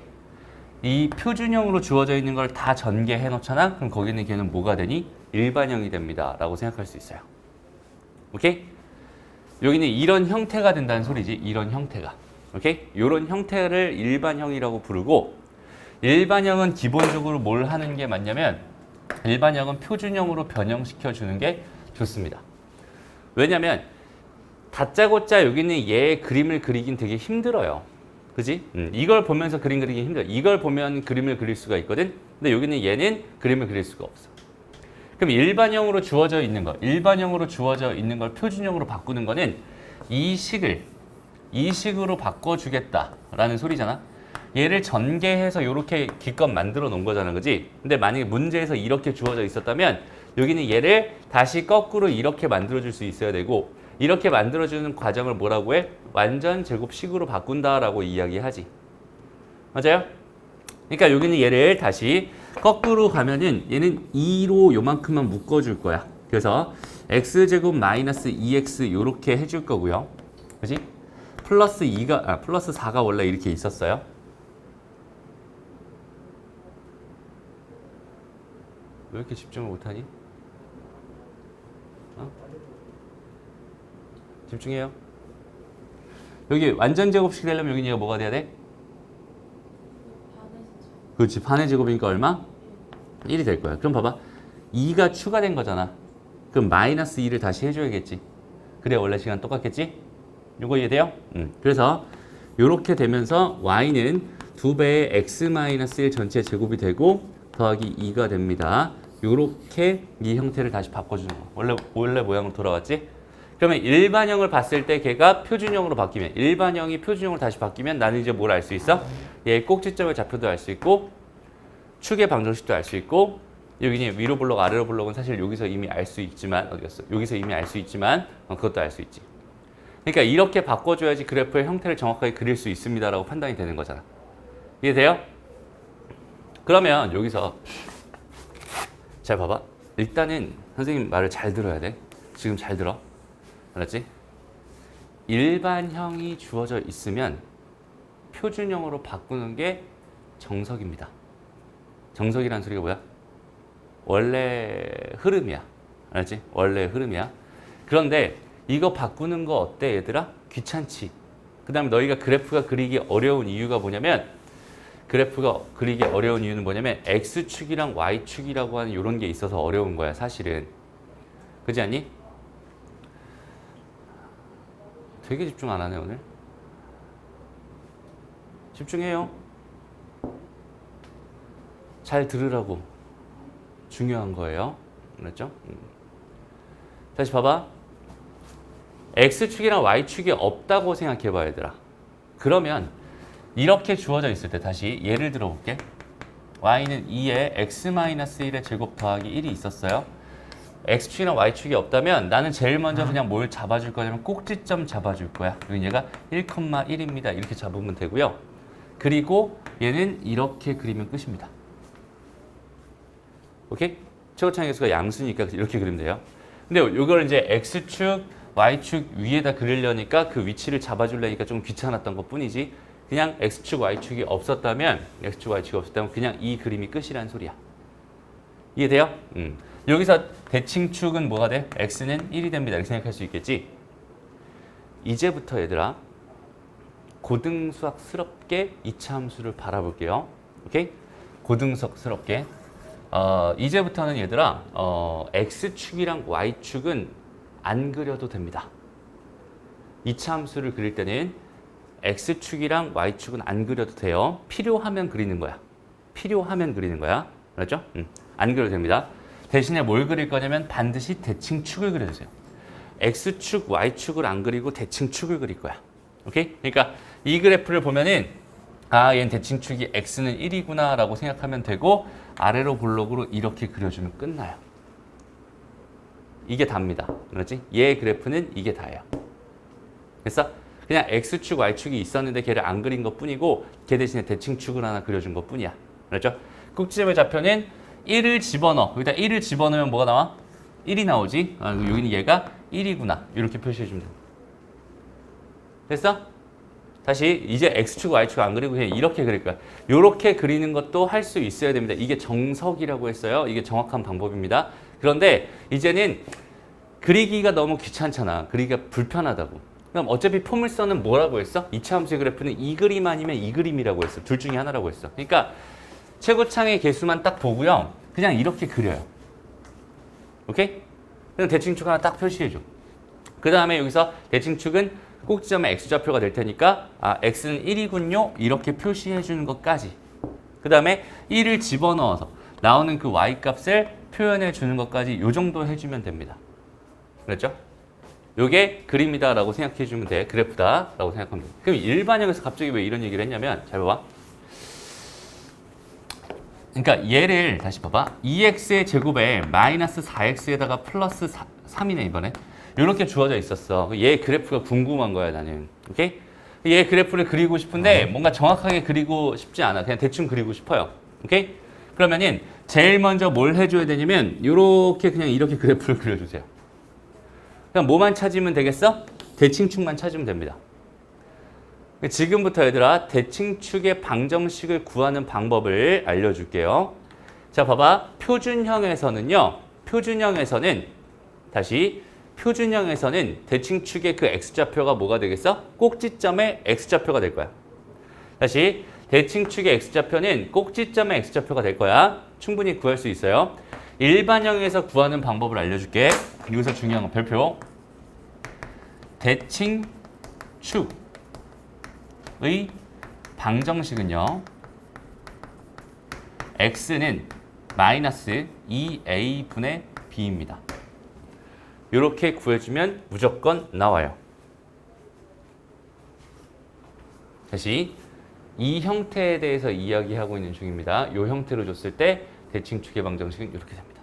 이 표준형으로 주어져 있는 걸 다 전개해 놓잖아? 그럼 거기 있는 걔는 뭐가 되니? 일반형이 됩니다. 라고 생각할 수 있어요. 오케이? 여기는 이런 형태가 된다는 소리지. 이런 형태가. 오케이? 이런 형태를 일반형이라고 부르고, 일반형은 기본적으로 뭘 하는 게 맞냐면, 일반형은 표준형으로 변형시켜 주는 게 좋습니다. 왜냐면 다짜고짜 여기 있는 얘의 그림을 그리긴 되게 힘들어요. 그지? 이걸 보면서 그림 그리기 힘들어. 이걸 보면 그림을 그릴 수가 있거든. 근데 여기는 얘는 그림을 그릴 수가 없어. 그럼 일반형으로 주어져 있는 거, 일반형으로 주어져 있는 걸 표준형으로 바꾸는 거는 이 식으로 바꿔주겠다라는 소리잖아. 얘를 전개해서 이렇게 기껏 만들어 놓은 거잖아, 그지? 근데 만약에 문제에서 이렇게 주어져 있었다면 여기는 얘를 다시 거꾸로 이렇게 만들어줄 수 있어야 되고, 이렇게 만들어주는 과정을 뭐라고 해? 완전 제곱식으로 바꾼다라고 이야기하지. 맞아요? 그러니까 여기는 얘를 다시 거꾸로 가면은 얘는 2로 요만큼만 묶어줄 거야. 그래서 x제곱 마이너스 2x 요렇게 해줄 거고요. 그지? 플러스 4가 원래 이렇게 있었어요. 왜 이렇게 집중을 못하니? 집중해요. 여기 완전 제곱식 되려면 여기 얘가 뭐가 돼야 돼? 그렇지. 반의 제곱이니까 얼마? 1이 될 거야. 그럼 봐봐. 2가 추가된 거잖아. 그럼 마이너스 2를 다시 해줘야겠지. 그래 원래 시간 똑같겠지? 요거 이해돼요? 그래서 요렇게 되면서 y는 2배의 x-1 전체 제곱이 되고 더하기 2가 됩니다. 요렇게 이 형태를 다시 바꿔주는 거. 원래 모양으로 돌아왔지? 그러면 일반형을 봤을 때 걔가 표준형으로 바뀌면, 일반형이 표준형으로 다시 바뀌면 나는 이제 뭘 알 수 있어? 얘의 꼭지점의 좌표도 알 수 있고 축의 방정식도 알 수 있고, 여기는 위로 블록 아래로 블록은 사실 여기서 이미 알 수 있지만, 어디 갔어? 여기서 이미 알 수 있지만 그것도 알 수 있지. 그러니까 이렇게 바꿔줘야지 그래프의 형태를 정확하게 그릴 수 있습니다라고 판단이 되는 거잖아. 이해돼요? 그러면 여기서 잘 봐봐. 일단은 선생님 말을 잘 들어야 돼. 지금 잘 들어. 알았지? 일반형이 주어져 있으면 표준형으로 바꾸는 게 정석입니다. 정석이라는 소리가 뭐야? 원래 흐름이야. 알았지? 원래 흐름이야. 그런데 이거 바꾸는 거 어때 얘들아? 귀찮지? 그 다음에 너희가 그래프가 그리기 어려운 이유가 뭐냐면, 그래프가 그리기 어려운 이유는 뭐냐면 X축이랑 Y축이라고 하는 이런 게 있어서 어려운 거야 사실은. 그렇지 않니? 되게 집중 안 하네 오늘. 집중해요. 잘 들으라고. 중요한 거예요. 알았죠? 다시 봐봐. X축이랑 Y축이 없다고 생각해봐 얘들아. 그러면 이렇게 주어져 있을 때 다시 예를 들어 볼게. Y는 2에 x-1의 제곱 더하기 1이 있었어요. X축이랑 Y축이 없다면 나는 제일 먼저 그냥 뭘 잡아줄 거냐면 꼭지점 잡아줄 거야. 여기 얘가 1,1입니다. 이렇게 잡으면 되고요. 그리고 얘는 이렇게 그리면 끝입니다. 오케이? 최고차항 계수가 양수니까 이렇게 그리면 돼요. 근데 이걸 이제 X축, Y축 위에다 그리려니까 그 위치를 잡아주려니까 좀 귀찮았던 것 뿐이지, 그냥 X축, Y축이 없었다면, X축, Y축이 없었다면 그냥 이 그림이 끝이라는 소리야. 이해돼요? 여기서 대칭축은 뭐가 돼? X는 1이 됩니다. 이렇게 생각할 수 있겠지? 이제부터 얘들아, 고등수학스럽게 이차 함수를 바라볼게요. 오케이? 고등수학스럽게. 이제부터는 얘들아, X축이랑 Y축은 안 그려도 됩니다. 이차 함수를 그릴 때는 X축이랑 Y축은 안 그려도 돼요. 필요하면 그리는 거야. 필요하면 그리는 거야. 알았죠? 안 그려도 됩니다. 대신에 뭘 그릴 거냐면 반드시 대칭축을 그려주세요. X축, Y축을 안 그리고 대칭축을 그릴 거야. 오케이? 그러니까 이 그래프를 보면은 얘는 대칭축이 X는 1이구나 라고 생각하면 되고, 아래로 블록으로 이렇게 그려주면 끝나요. 이게 답니다. 그렇지? 얘 그래프는 이게 다예요. 그래서 그냥 X축, Y축이 있었는데 걔를 안 그린 것 뿐이고, 걔 대신에 대칭축을 하나 그려준 것 뿐이야. 그렇죠? 꼭지점의 좌표는 1을 집어넣어. 여기다 1을 집어넣으면 뭐가 나와? 1이 나오지? 여기는 얘가 1이구나. 이렇게 표시해주면 돼. 됐어? 다시 이제 X축, Y축 안 그리고 그냥 이렇게 그릴 거야. 이렇게 그리는 것도 할 수 있어야 됩니다. 이게 정석이라고 했어요. 이게 정확한 방법입니다. 그런데 이제는 그리기가 너무 귀찮잖아. 그리기가 불편하다고. 그럼 어차피 포물선은 뭐라고 했어? 이차함수의 그래프는 이 그림 아니면 이 그림이라고 했어. 둘 중에 하나라고 했어. 그러니까 최고창의 개수만 딱 보고요. 그냥 이렇게 그려요. 오케이? 그냥 대칭축 하나 딱 표시해줘. 그 다음에 여기서 대칭축은 꼭지점의 x좌표가 될 테니까 x는 1이군요. 이렇게 표시해 주는 것까지. 그 다음에 1을 집어넣어서 나오는 그 y값을 표현해 주는 것까지 이 정도 해주면 됩니다. 그랬죠? 요게 그림이다라고 생각해 주면 돼. 그래프다라고 생각하면 돼. 그럼 일반형에서 갑자기 왜 이런 얘기를 했냐면 잘 봐봐. 그러니까 얘를 다시 봐봐. 2x의 제곱에 마이너스 4x에다가 플러스 3이네 이번에. 이렇게 주어져 있었어. 얘 그래프가 궁금한 거야 나는. 오케이? 얘 그래프를 그리고 싶은데 뭔가 정확하게 그리고 싶지 않아. 그냥 대충 그리고 싶어요. 오케이? 그러면은 제일 먼저 뭘 해줘야 되냐면 이렇게 그냥 이렇게 그래프를 그려주세요. 그냥 뭐만 찾으면 되겠어? 대칭축만 찾으면 됩니다. 지금부터 얘들아 대칭축의 방정식을 구하는 방법을 알려줄게요. 자 봐봐. 표준형에서는 다시 표준형에서는 대칭축의 그 x좌표가 뭐가 되겠어? 꼭지점의 x좌표가 될 거야. 다시 대칭축의 x좌표는 꼭지점의 x좌표가 될 거야. 충분히 구할 수 있어요. 일반형에서 구하는 방법을 알려줄게. 여기서 중요한 건 별표. 대칭축의 방정식은요. x는 마이너스 2a분의 b입니다. 이렇게 구해주면 무조건 나와요. 다시 이 형태에 대해서 이야기하고 있는 중입니다. 이 형태로 줬을 때 대칭축의 방정식은 이렇게 됩니다.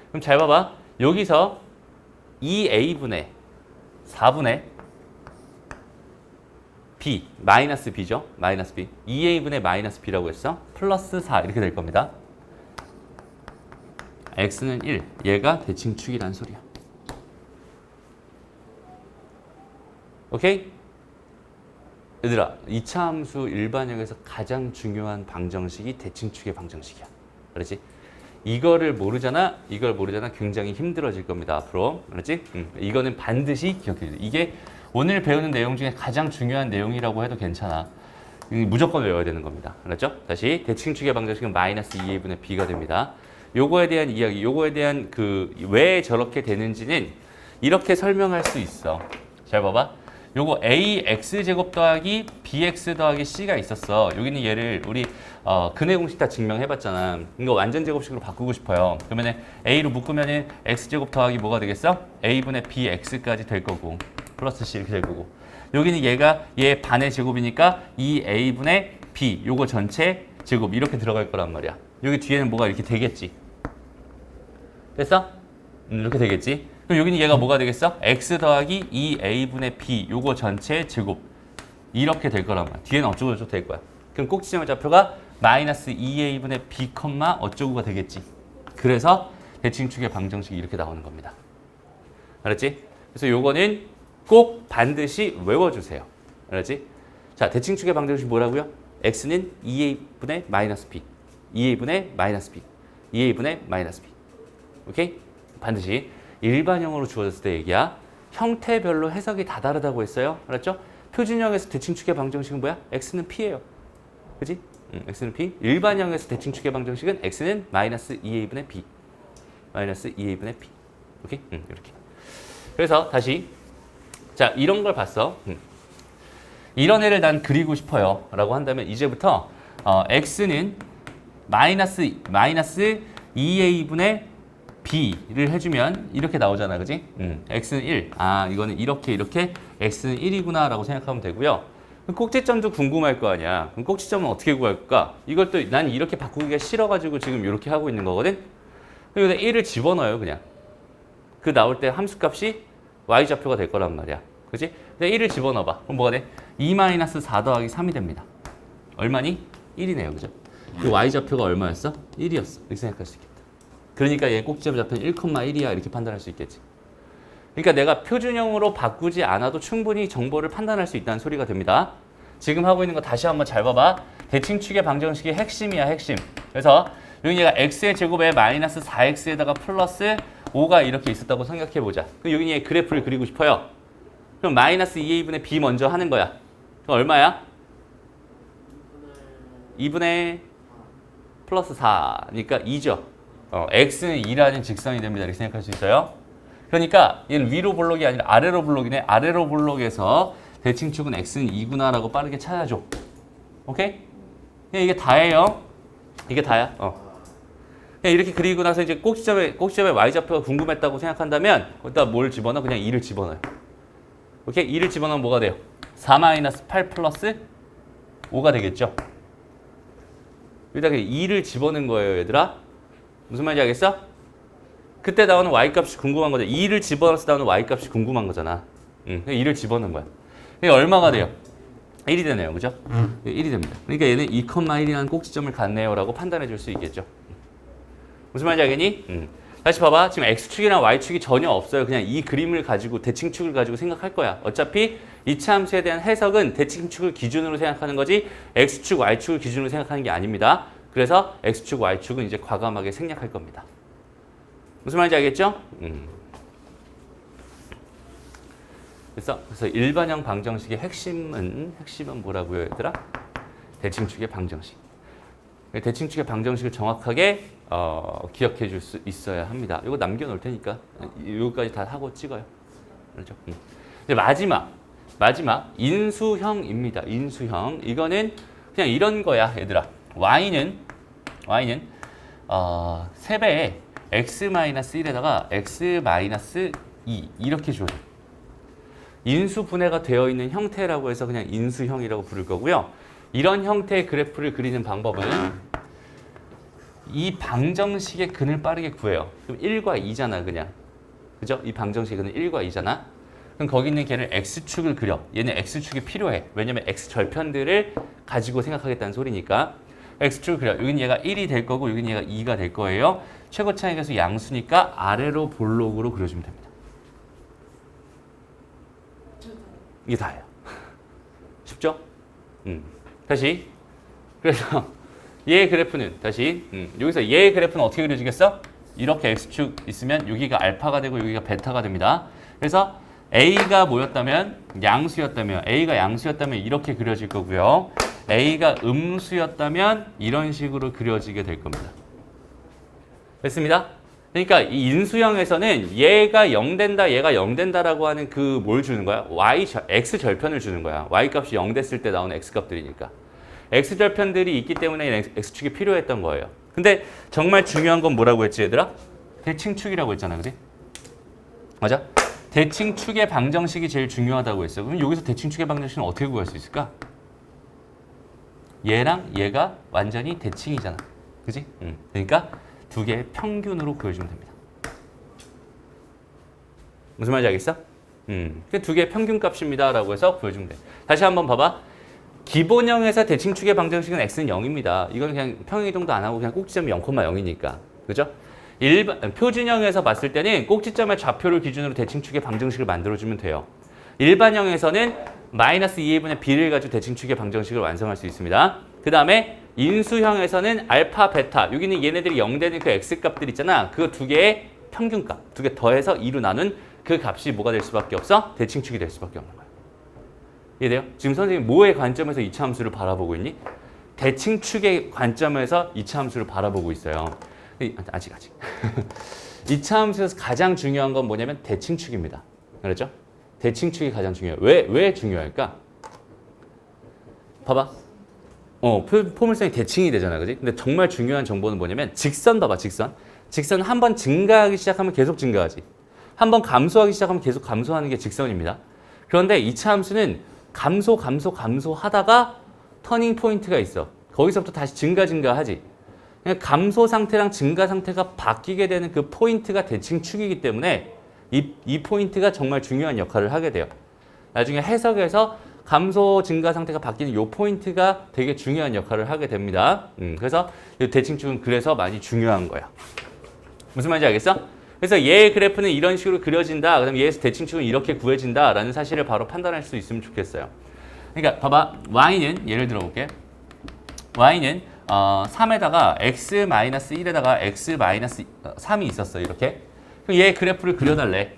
그럼 잘 봐봐. 여기서 2a분의 4분의 b, 마이너스 b죠. 마이너스 b. 2a분의 마이너스 b라고 했어. 플러스 4 이렇게 될 겁니다. x는 1. 얘가 대칭축이란 소리야. 오케이? 얘들아, 이차함수 일반형에서 가장 중요한 방정식이 대칭축의 방정식이야. 그렇지? 이거를 모르잖아? 이걸 모르잖아? 굉장히 힘들어질 겁니다, 앞으로. 그렇지? 이거는 반드시 기억해야 돼. 이게 오늘 배우는 내용 중에 가장 중요한 내용이라고 해도 괜찮아. 무조건 외워야 되는 겁니다. 알았죠? 다시 대칭축의 방정식은 마이너스 2a분의 b가 됩니다. 요거에 대한 이야기, 요거에 대한 왜 저렇게 되는지는 이렇게 설명할 수 있어. 잘 봐봐. 요거 ax제곱 더하기 bx 더하기 c가 있었어. 여기는 얘를 우리 근해 공식 다 증명해봤잖아. 이거 완전 제곱식으로 바꾸고 싶어요. 그러면 a로 묶으면 x제곱 더하기 뭐가 되겠어? a분의 bx까지 될 거고 플러스 c 이렇게 될 거고 여기는 얘 반의 제곱이니까 2a분의 b 요거 전체 제곱 이렇게 들어갈 거란 말이야. 여기 뒤에는 뭐가 이렇게 되겠지. 됐어? 이렇게 되겠지. 그럼 여기는 얘가 뭐가 되겠어? x 더하기 2a분의 b 요거 전체 제곱 이렇게 될 거란 말이야. 뒤에는 어쩌고저쩌고 될 거야. 그럼 꼭지점의 좌표가 마이너스 2a분의 b, 어쩌고가 되겠지. 그래서 대칭축의 방정식이 이렇게 나오는 겁니다. 알았지? 그래서 요거는 꼭 반드시 외워주세요. 알았지? 자, 대칭축의 방정식이 뭐라고요? x는 2a분의 마이너스 b, 2a분의 마이너스 b, 2a분의 마이너스 b. 오케이? 반드시 일반형으로 주어졌을 때 얘기야. 형태별로 해석이 다 다르다고 했어요. 알았죠? 표준형에서 대칭축의 방정식은 뭐야? x는 p예요. 그지? x는 p. 일반형에서 대칭축의 방정식은 x는 마이너스 2a분의 b. 마이너스 2a분의 b. 오케이? 이렇게. 그래서 다시 자, 이런 걸 봤어. 이런 애를 난 그리고 싶어요. 라고 한다면 이제부터 x는 마이너스 2a분의 b를 해주면 이렇게 나오잖아. 그지? x는 1. 이거는 이렇게 x는 1이구나 라고 생각하면 되고요. 꼭지점도 궁금할 거 아니야. 그럼 꼭지점은 어떻게 구할까? 이걸 또 난 이렇게 바꾸기가 싫어가지고 지금 이렇게 하고 있는 거거든. 그럼 여기다 1을 집어넣어요. 그냥. 그 나올 때 함수값이 y좌표가 될 거란 말이야. 그지? 근데 1을 집어넣어봐. 그럼 뭐가 돼? 2-4 더하기 3이 됩니다. 얼마니? 1이네요. 그죠? 그 y좌표가 얼마였어? 1이었어. 이렇게 생각할 수 있겠다. 그러니까 얘 꼭지점 좌표는 1,1이야. 이렇게 판단할 수 있겠지. 그러니까 내가 표준형으로 바꾸지 않아도 충분히 정보를 판단할 수 있다는 소리가 됩니다. 지금 하고 있는 거 다시 한번 잘 봐봐. 대칭축의 방정식이 핵심이야, 핵심. 그래서 여기 얘가 x의 제곱에 마이너스 4x에다가 플러스 5가 이렇게 있었다고 생각해보자. 그럼 여기 얘 그래프를 그리고 싶어요. 그럼 마이너스 2a분의 b 먼저 하는 거야. 그럼 얼마야? 2분의 플러스 4니까 2죠. x는 2라는 직선이 됩니다. 이렇게 생각할 수 있어요. 그러니까 얘는 위로 볼록이 아니라 아래로 볼록이네. 아래로 볼록에서 대칭축은 x는 2구나 라고 빠르게 찾아줘. 오케이? 그냥 이게 다예요. 이게 다야. 그냥 이렇게 그리고 나서 이제 꼭지점에 y좌표가 궁금했다고 생각한다면 거기다 뭘 집어넣어? 그냥 2를 집어넣어요. 오케이? 2를 집어넣으면 뭐가 돼요? 4-8 플러스 5가 되겠죠? 여기다가 2를 집어넣은 거예요, 얘들아. 무슨 말인지 알겠어? 그때 나오는 y값이 궁금한 거죠. 2를 집어넣어서 나오는 y값이 궁금한 거잖아. 2를 집어넣은 거야. 이게 얼마가 돼요? 1이 되네요. 그죠? 1이 됩니다. 그러니까 얘는 2,1이라는 꼭지점을 갖네요 라고 판단해 줄 수 있겠죠. 무슨 말인지 알겠니? 다시 봐봐. 지금 x축이랑 y축이 전혀 없어요. 그냥 이 그림을 가지고 대칭축을 가지고 생각할 거야. 어차피 이차 함수에 대한 해석은 대칭축을 기준으로 생각하는 거지 x축, y축을 기준으로 생각하는 게 아닙니다. 그래서 x축, y축은 이제 과감하게 생략할 겁니다. 무슨 말인지 알겠죠? 그래서 일반형 방정식의 핵심은 뭐라고요, 얘들아? 대칭축의 방정식. 대칭축의 방정식을 정확하게 기억해 줄 수 있어야 합니다. 이거 남겨놓을 테니까 여기까지 다 하고 찍어요. 그렇죠? 이제 마지막 인수형입니다. 인수형. 이거는 그냥 이런 거야, 얘들아. y는 3배에 x-1에다가 x-2 이렇게 줘요. 인수분해가 되어 있는 형태라고 해서 그냥 인수형이라고 부를 거고요. 이런 형태의 그래프를 그리는 방법은 이 방정식의 근을 빠르게 구해요. 그럼 1과 2잖아, 그냥. 그죠? 이 방정식의 근은 1과 2잖아. 그럼 거기 있는 걔를 x축을 그려. 얘는 x축이 필요해. 왜냐면 x절편들을 가지고 생각하겠다는 소리니까. x축을 그려. 여기는 얘가 1이 될 거고 여기는 얘가 2가 될 거예요. 최고 차이계수 양수니까 아래로 볼록으로 그려주면 됩니다. 이게 다예요. 쉽죠? 다시. 그래서 얘의 그래프는 다시 여기서 얘의 그래프는 어떻게 그려지겠어? 이렇게 x축 있으면 여기가 알파가 되고 여기가 베타가 됩니다. 그래서 a가 뭐였다면 A가 양수였다면 이렇게 그려질 거고요. a가 음수였다면 이런 식으로 그려지게 될 겁니다. 됐습니다? 그러니까 이 인수형에서는 얘가 0 된다, 얘가 0 된다라고 하는 그 뭘 주는 거야? x 절편을 주는 거야. y 값이 0 됐을 때 나오는 x 값들이니까. x 절편들이 있기 때문에 x축이 필요했던 거예요. 근데 정말 중요한 건 뭐라고 했지, 얘들아? 대칭축이라고 했잖아, 그래? 맞아? 대칭축의 방정식이 제일 중요하다고 했어. 그럼 여기서 대칭축의 방정식은 어떻게 구할 수 있을까? 얘랑 얘가 완전히 대칭이잖아. 그지? 그러니까 두 개의 평균으로 구해주면 됩니다. 무슨 말인지 알겠어? 두 개의 평균 값입니다 라고 해서 구해주면 돼. 다시 한번 봐봐. 기본형에서 대칭축의 방정식은 x는 0입니다. 이건 그냥 평행이동도 안 하고 그냥 꼭지점이 0,0이니까. 그죠? 표준형에서 봤을 때는 꼭지점의 좌표를 기준으로 대칭축의 방정식을 만들어주면 돼요. 일반형에서는 마이너스 2a분의 b를 가지고 대칭축의 방정식을 완성할 수 있습니다. 그 다음에 인수형에서는 알파, 베타, 여기는 얘네들이 0 되는 그 x값들 있잖아. 그 두 개의 평균값, 두 개 더해서 2로 나눈 그 값이 뭐가 될 수밖에 없어? 대칭축이 될 수밖에 없는 거야. 이해돼요? 지금 선생님 뭐의 관점에서 이차함수를 바라보고 있니? 대칭축의 관점에서 이차함수를 바라보고 있어요. 아직. 이차함수에서 가장 중요한 건 뭐냐면 대칭축입니다. 그렇죠? 대칭축이 가장 중요해요. 왜 중요할까? 봐봐. 포물선이 대칭이 되잖아, 그지? 근데 정말 중요한 정보는 뭐냐면 직선 봐봐, 직선. 직선은 한 번 증가하기 시작하면 계속 증가하지. 한 번 감소하기 시작하면 계속 감소하는 게 직선입니다. 그런데 이차 함수는 감소하다가 터닝 포인트가 있어. 거기서부터 다시 증가하지. 그러니까 감소 상태랑 증가 상태가 바뀌게 되는 그 포인트가 대칭축이기 때문에 이 포인트가 정말 중요한 역할을 하게 돼요. 나중에 해석에서 감소 증가 상태가 바뀌는 이 포인트가 되게 중요한 역할을 하게 됩니다. 그래서 이 대칭축은 그래서 많이 중요한 거야. 무슨 말인지 알겠어? 그래서 얘의 그래프는 이런 식으로 그려진다. 그다음 얘에서 대칭축은 이렇게 구해진다라는 사실을 바로 판단할 수 있으면 좋겠어요. 그러니까 봐봐. y는 예를 들어 볼게. y는 3에다가 x-1에다가 x-3이 있었어. 이렇게. 그럼 얘 그래프를 그려달래.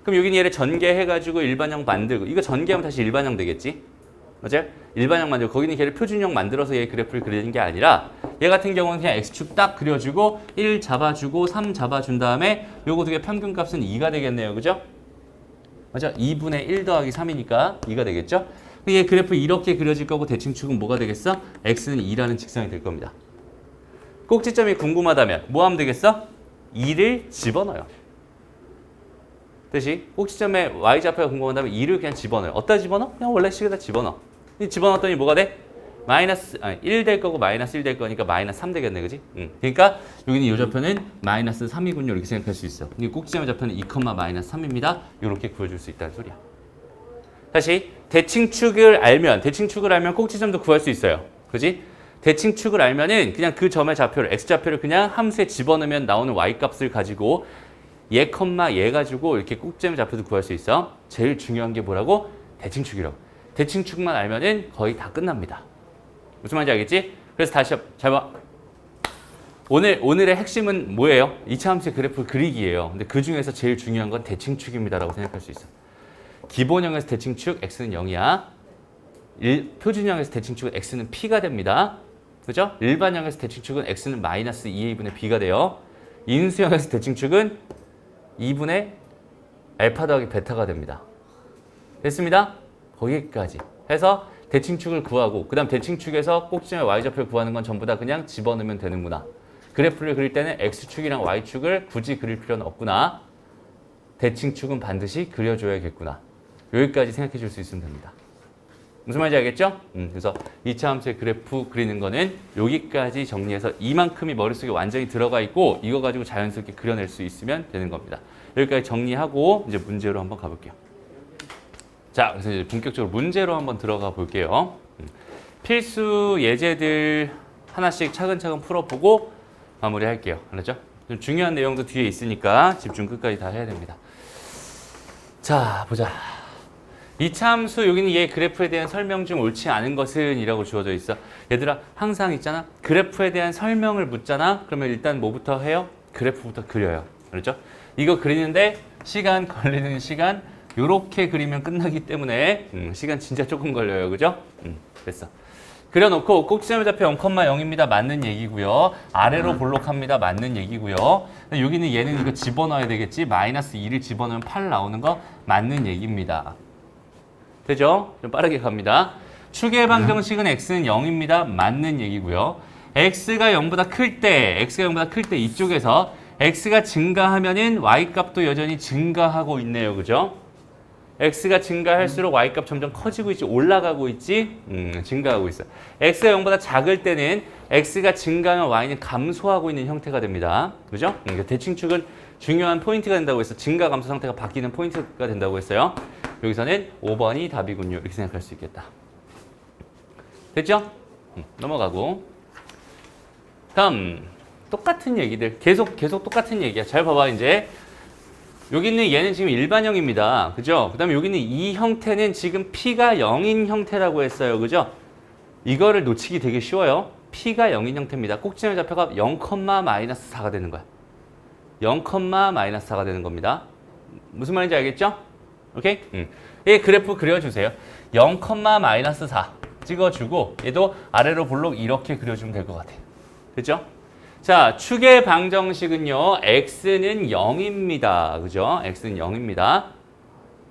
그럼 여기는 얘를 전개해가지고 일반형 만들고 이거 전개하면 다시 일반형 되겠지? 맞아요? 일반형 만들고 거기는 걔를 표준형 만들어서 얘 그래프를 그리는 게 아니라 얘 같은 경우는 그냥 x축 딱 그려주고 1 잡아주고 3 잡아준 다음에 요거 두 개 평균값은 2가 되겠네요. 그죠? 맞아? 2분의 1 더하기 3이니까 2가 되겠죠? 얘 그래프 이렇게 그려질 거고 대칭축은 뭐가 되겠어? x는 2라는 직선이 될 겁니다. 꼭지점이 궁금하다면 뭐 하면 되겠어? 2를 집어넣어요. 뜻이 꼭지점에 y좌표가 궁금하다면 2를 그냥 집어넣어요. 어디다 집어넣어? 그냥 원래 식에다 집어넣어. 집어넣었더니 뭐가 돼? 1 될 거고 마이너스 1 될 거니까 마이너스 3 되겠네. 그지? 그러니까 여기는 이 좌표는 마이너스 3이군요. 이렇게 생각할 수 있어. 이 꼭지점의 좌표는 2, 마이너스 3입니다. 이렇게 구해줄 수 있다는 소리야. 다시 대칭축을 알면 꼭지점도 구할 수 있어요. 그지? 대칭축을 알면은 그냥 그 점의 좌표를 x좌표를 그냥 함수에 집어넣으면 나오는 y값을 가지고 얘, 얘 가지고 이렇게 꼭지점의 좌표도 구할 수 있어. 제일 중요한 게 뭐라고? 대칭축이라고. 대칭축만 알면은 거의 다 끝납니다. 무슨 말인지 알겠지? 그래서 다시 잘 봐. 오늘의 핵심은 뭐예요? 2차 함수의 그래프 그리기예요. 근데 그 중에서 제일 중요한 건 대칭축입니다라고 생각할 수 있어. 기본형에서 대칭축 x는 0이야. 표준형에서 대칭축은 x는 p가 됩니다. 그죠? 일반형에서 대칭축은 x는 마이너스 2a분의 b가 돼요. 인수형에서 대칭축은 2분의 알파 더하기 베타가 됩니다. 됐습니다? 거기까지 해서 대칭축을 구하고 그 다음 대칭축에서 꼭지점의 y좌표를 구하는 건 전부 다 그냥 집어넣으면 되는구나. 그래프를 그릴 때는 x축이랑 y축을 굳이 그릴 필요는 없구나. 대칭축은 반드시 그려줘야겠구나. 여기까지 생각해 줄 수 있으면 됩니다. 무슨 말인지 알겠죠? 그래서 2차 함수의 그래프 그리는 거는 여기까지 정리해서 이만큼이 머릿속에 완전히 들어가 있고 이거 가지고 자연스럽게 그려낼 수 있으면 되는 겁니다. 여기까지 정리하고 이제 문제로 한번 가볼게요. 자, 그래서 이제 본격적으로 문제로 한번 들어가 볼게요. 필수 예제들 하나씩 차근차근 풀어보고 마무리할게요. 알았죠? 좀 중요한 내용도 뒤에 있으니까 집중 끝까지 다 해야 됩니다. 자, 보자. 2차 함수 여기는 얘 그래프에 대한 설명 중 옳지 않은 것은 이라고 주어져 있어. 얘들아 항상 있잖아. 그래프에 대한 설명을 묻잖아. 그러면 일단 뭐부터 해요? 그래프부터 그려요. 그렇죠? 이거 그리는데 시간 걸리는 시간 요렇게 그리면 끝나기 때문에 시간 진짜 조금 걸려요. 그죠? 됐어. 그려놓고 꼭지점의 좌표 0,0입니다. 맞는 얘기고요. 아래로 볼록합니다. 맞는 얘기고요. 여기는 얘는 이거 집어넣어야 되겠지. 마이너스 2를 집어넣으면 8 나오는 거 맞는 얘기입니다. 되죠? 좀 빠르게 갑니다. 축의 방정식은 x는 0입니다. 맞는 얘기고요. x가 0보다 클 때 이쪽에서 x가 증가하면은 y값도 여전히 증가하고 있네요. 그죠? x가 증가할수록 y값 점점 커지고 있지, 올라가고 있지, 증가하고 있어. x가 0보다 작을 때는 x가 증가하면 y는 감소하고 있는 형태가 됩니다. 그죠? 그러니까 대칭축은 중요한 포인트가 된다고 해서 증가 감소 상태가 바뀌는 포인트가 된다고 했어요. 여기서는 5번이 답이군요. 이렇게 생각할 수 있겠다. 됐죠? 넘어가고. 다음 똑같은 얘기들 계속 똑같은 얘기야. 잘 봐봐. 이제 여기는 얘는 지금 일반형입니다. 그죠? 그 다음에 여기는 이 형태는 지금 P가 0인 형태라고 했어요. 그죠? 이거를 놓치기 되게 쉬워요. P가 0인 형태입니다. 꼭지점의 좌표가 0,-4가 되는 거야. 0,-4가 되는 겁니다. 무슨 말인지 알겠죠? 오케이? 이 그래프 그려주세요. 0,-4 찍어주고 얘도 아래로 볼록 이렇게 그려주면 될 것 같아요. 그죠? 자, 축의 방정식은요. x는 0입니다. 그죠? x는 0입니다.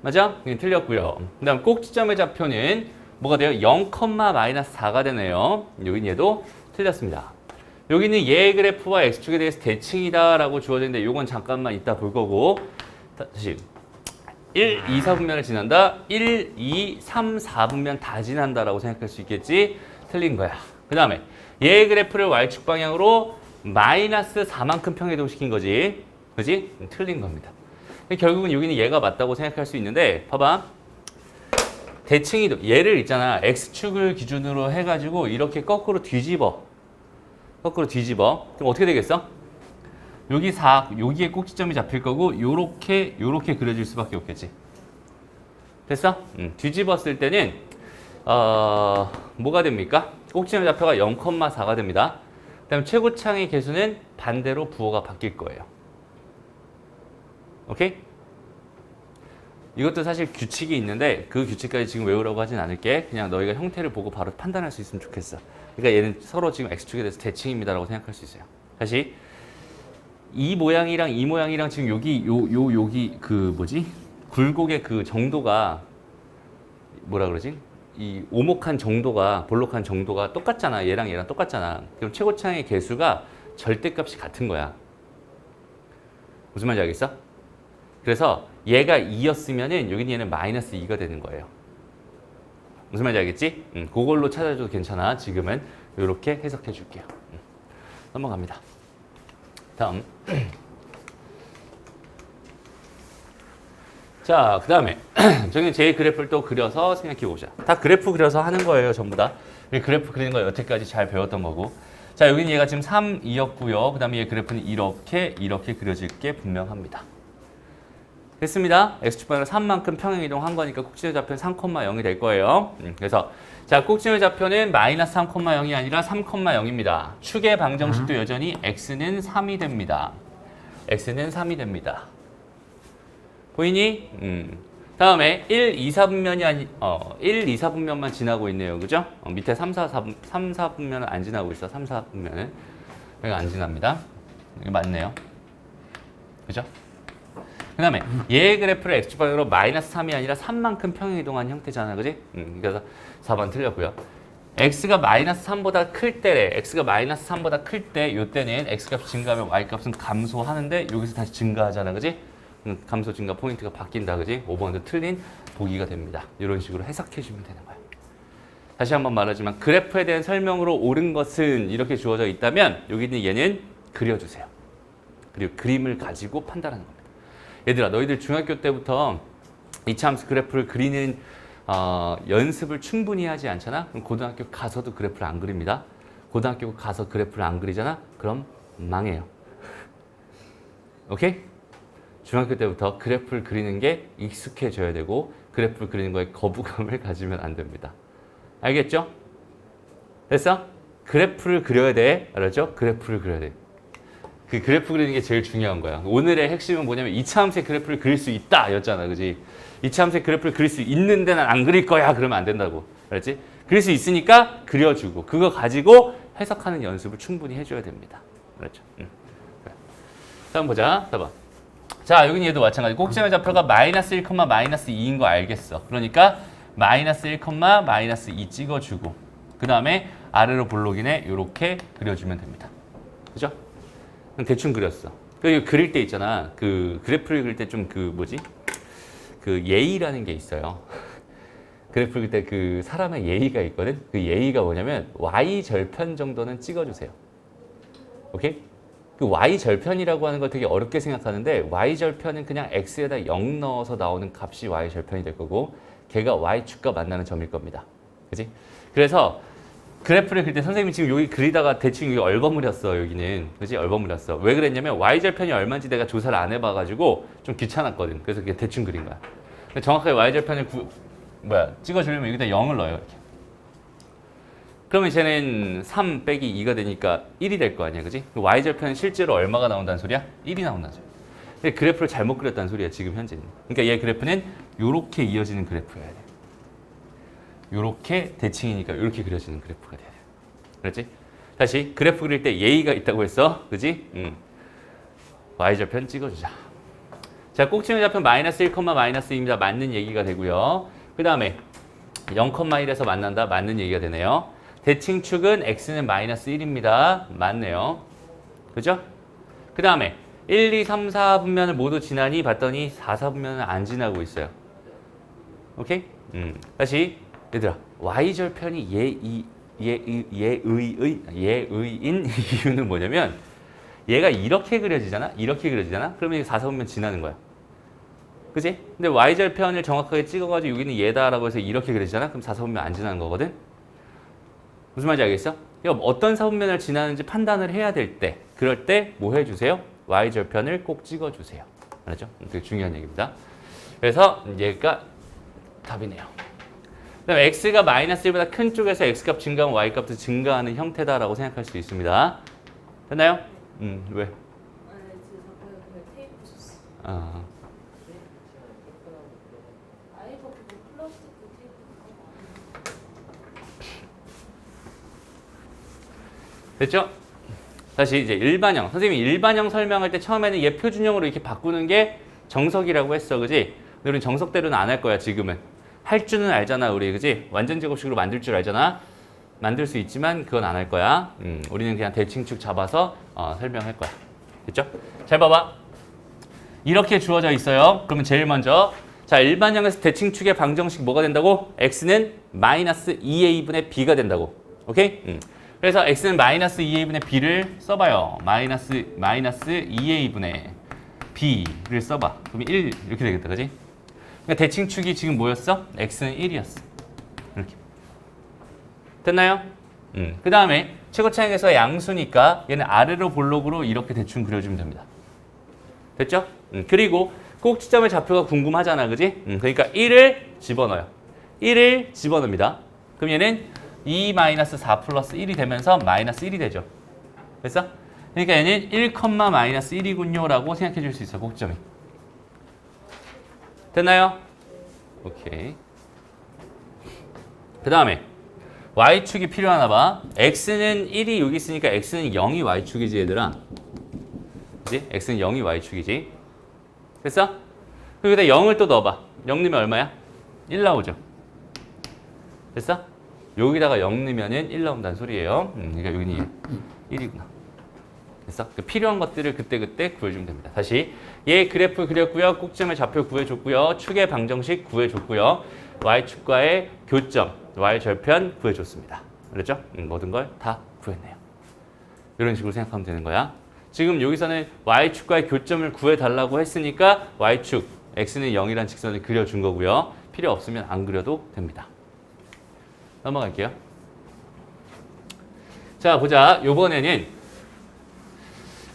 맞아? 틀렸고요. 그 다음 꼭지점의 좌표는 뭐가 돼요? 0,-4가 되네요. 여긴 얘도 틀렸습니다. 여기는 얘 그래프와 x축에 대해서 대칭이다 라고 주어졌는데 요건 잠깐만 이따 볼 거고 다시 1, 2, 4분면을 지난다. 1, 2, 3, 4분면 다 지난다라고 생각할 수 있겠지? 틀린 거야. 그 다음에 얘 그래프를 y축 방향으로 마이너스 4만큼 평이동시킨 거지. 그지? 틀린 겁니다. 결국은 여기는 얘가 맞다고 생각할 수 있는데 봐봐. 대칭이도 얘를 있잖아. x축을 기준으로 해가지고 이렇게 거꾸로 뒤집어. 그럼 어떻게 되겠어? 여기 4, 여기에 꼭지점이 잡힐 거고 요렇게 그려질 수밖에 없겠지. 됐어? 뒤집었을 때는 뭐가 됩니까? 꼭지점 좌표가 0,4가 됩니다. 그다음 최고창의 개수는 반대로 부호가 바뀔 거예요. 오케이? 이것도 사실 규칙이 있는데 그 규칙까지 지금 외우라고 하진 않을게. 그냥 너희가 형태를 보고 바로 판단할 수 있으면 좋겠어. 그러니까 얘는 서로 지금 X축에 대해서 대칭입니다라고 생각할 수 있어요. 다시 이 모양이랑 이 모양이랑 지금 여기 여기 그 뭐지? 굴곡의 그 정도가 뭐라 그러지? 이 오목한 정도가 볼록한 정도가 똑같잖아. 얘랑 똑같잖아. 그럼 최고창의 개수가 절대값이 같은 거야. 무슨 말인지 알겠어? 그래서 얘가 2였으면은 여기는 얘는 마이너스 2가 되는 거예요. 무슨 말인지 알겠지? 그걸로 찾아줘도 괜찮아. 지금은 이렇게 해석해 줄게요. 넘어갑니다. 다음. 자, 그 다음에 저는 제 그래프를 또 그려서 생각해 보자. 다 그래프 그려서 하는 거예요, 전부 다. 그래프 그리는 거 여태까지 잘 배웠던 거고. 자, 여기는 얘가 지금 3, 2였고요. 그 다음에 얘 그래프는 이렇게 그려질 게 분명합니다. 됐습니다. X축 방향으로 3만큼 평행 이동한 거니까 꼭지점 좌표는 3,0이 될 거예요. 그래서 자, 꼭지점 좌표는 마이너스 3,0이 아니라 3,0입니다. 축의 방정식도 여전히 X는 3이 됩니다. X는 3이 됩니다. 보이니? 다음에 1, 2, 4분면이 1, 2, 4분면만 지나고 있네요. 그죠? 밑에 3, 4분면은 안 지나고 있어. 3, 4분면은. 여기가 안 지납니다. 이게 맞네요. 그죠? 그 다음에 얘 그래프를 X축 방향으로 마이너스 3이 아니라 3만큼 평행 이동한 형태잖아. 그지? 그래서 4번 틀렸고요. X가 마이너스 3보다 클 때래. X가 마이너스 3보다 클 때, 요때는 X값이 증가하면 Y값은 감소하는데 여기서 다시 증가하잖아. 그지? 감소 증가 포인트가 바뀐다. 그지? 5번도 틀린 보기가 됩니다. 이런 식으로 해석해 주면 되는 거야. 다시 한번 말하지만 그래프에 대한 설명으로 옳은 것은 이렇게 주어져 있다면 여기 있는 얘는 그려주세요. 그리고 그림을 가지고 판단하는 겁니다. 얘들아, 너희들 중학교 때부터 이차함수 그래프를 그리는 연습을 충분히 하지 않잖아? 그럼 고등학교 가서도 그래프를 안 그립니다. 고등학교 가서 그래프를 안 그리잖아? 그럼 망해요. 오케이? 중학교 때부터 그래프를 그리는 게 익숙해져야 되고 그래프를 그리는 거에 거부감을 가지면 안 됩니다. 알겠죠? 됐어? 그래프를 그려야 돼. 알았죠? 그래프를 그려야 돼. 그 그래프 그리는 게 제일 중요한 거야. 오늘의 핵심은 뭐냐면 이차함수의 그래프를 그릴 수 있다 였잖아. 그지? 이차함수의 그래프를 그릴 수 있는데 난 안 그릴 거야. 그러면 안 된다고. 알았지? 그릴 수 있으니까 그려주고 그거 가지고 해석하는 연습을 충분히 해줘야 됩니다. 알았죠? 그래. 다음 보자. 4번. 자, 여기는 얘도 마찬가지. 꼭지점의 좌표가 마이너스 1, 마이너스 2인 거 알겠어. 그러니까 마이너스 1, 마이너스 2 찍어주고 그 다음에 아래로 볼록이네 이렇게 그려주면 됩니다. 그죠? 대충 그렸어. 그 그릴 때 있잖아. 그 그래프를 그릴 때 좀 그 뭐지? 그 예의라는 게 있어요. 그래프를 그릴 때 그 사람의 예의가 있거든. 그 예의가 뭐냐면 y 절편 정도는 찍어주세요. 오케이? 그 y 절편이라고 하는 걸 되게 어렵게 생각하는데 y 절편은 그냥 x에다 0 넣어서 나오는 값이 y 절편이 될 거고 걔가 y 축과 만나는 점일 겁니다. 그렇지? 그래서 그래프를 그릴 때 선생님이 지금 여기 그리다가 대충 여기 얼버무렸어. 여기는. 그지? 얼버무렸어. 왜 그랬냐면 y절편이 얼마인지 내가 조사를 안 해봐가지고 좀 귀찮았거든. 그래서 그냥 대충 그린 거야. 근데 정확하게 y절편을 찍어주려면 여기다 0을 넣어요. 이렇게. 그러면 쟤는 3 빼기 2가 되니까 1이 될 거 아니야. 그지? y절편은 실제로 얼마가 나온다는 소리야? 1이 나온다는 소리야. 근데 그래프를 잘못 그렸다는 소리야. 지금 현재는. 그러니까 얘 그래프는 요렇게 이어지는 그래프여야 돼. 요렇게 대칭이니까 요렇게 그려지는 그래프가 돼야 돼. 그렇지? 다시 그래프 그릴 때 예의가 있다고 했어. 그지? y절편 찍어주자. 자, 꼭지점의 좌표 마이너스 1, 마이너스 2입니다. 맞는 얘기가 되고요. 그 다음에 0,1에서 만난다. 맞는 얘기가 되네요. 대칭축은 x는 마이너스 1입니다. 맞네요. 그죠? 그 다음에 1, 2, 3, 4분면을 모두 지나니 봤더니 4, 4분면은 안 지나고 있어요. 오케이? 다시 얘들아, y절편이 얘의인 이유는 뭐냐면 얘가 이렇게 그려지잖아? 이렇게 그려지잖아? 그러면 4, 4분면 지나는 거야. 그지? 근데 y절편을 정확하게 찍어가지고 여기는 얘다라고 해서 이렇게 그려지잖아? 그럼 4, 4분면 안 지나는 거거든? 무슨 말인지 알겠어? 어떤 4분면을 지나는지 판단을 해야 될 때 그럴 때 뭐 해주세요? y절편을 꼭 찍어주세요. 알았죠? 되게 중요한 얘기입니다. 그래서 얘가 답이네요. 그다음에 x가 마이너스 1보다 큰 쪽에서 x값 증가하면 y값도 증가하는 형태다라고 생각할 수 있습니다. 됐나요? 왜? 아니 지금 잠깐 그냥 테이프 줬어. 아, 아이가 그거 플라스틱 테이프 그거 됐죠? 다시 이제 일반형. 선생님이 일반형 설명할 때 처음에는 얘 표준형으로 이렇게 바꾸는 게 정석이라고 했어, 그지? 근데 우리는 정석대로는 안 할 거야, 지금은. 할 줄은 알잖아, 우리, 그지? 완전 제곱식으로 만들 줄 알잖아. 만들 수 있지만 그건 안 할 거야. 우리는 그냥 대칭축 잡아서 설명할 거야. 됐죠? 잘 봐봐. 이렇게 주어져 있어요. 그러면 제일 먼저 자, 일반형에서 대칭축의 방정식 뭐가 된다고? x는 마이너스 2a분의 b가 된다고. 오케이? 그래서 x는 마이너스 2a분의 b를 써봐요. 마이너스 2a분의 b를 써봐. 그럼 1 이렇게 되겠다, 그지? 그러니까 대칭축이 지금 뭐였어? x는 1이었어. 이렇게. 됐나요? 그 다음에 최고차항에서 양수니까 얘는 아래로 볼록으로 이렇게 대충 그려주면 됩니다. 됐죠? 그리고 꼭지점의 좌표가 궁금하잖아, 그지? 그러니까 1을 집어넣어요. 1을 집어넣습니다. 그럼 얘는 2-4 플러스 1이 되면서 마이너스 1이 되죠. 됐어? 그러니까 얘는 1, 마이너스 1이군요 라고 생각해 줄 수 있어, 꼭지점이. 됐나요? 오케이. 그 다음에 y축이 필요하나 봐. x는 1이 여기 있으니까 x는 0이 y축이지, 얘들아. 그치? x는 0이 y축이지. 됐어? 그리고 여기다 0을 또 넣어봐. 0 넣으면 얼마야? 1 나오죠. 됐어? 여기다가 0 넣으면 1 나온다는 소리예요. 그러니까 여기는 1이구나. 됐어? 필요한 것들을 그때그때 구해주면 됩니다. 다시 얘 그래프 그렸고요. 꼭지점의 좌표 구해줬고요. 축의 방정식 구해줬고요. y축과의 교점, y절편 구해줬습니다. 그렇죠? 모든 걸 다 구했네요. 이런 식으로 생각하면 되는 거야. 지금 여기서는 y축과의 교점을 구해달라고 했으니까 y축, x는 0이라는 직선을 그려준 거고요. 필요 없으면 안 그려도 됩니다. 넘어갈게요. 자, 보자. 요번에는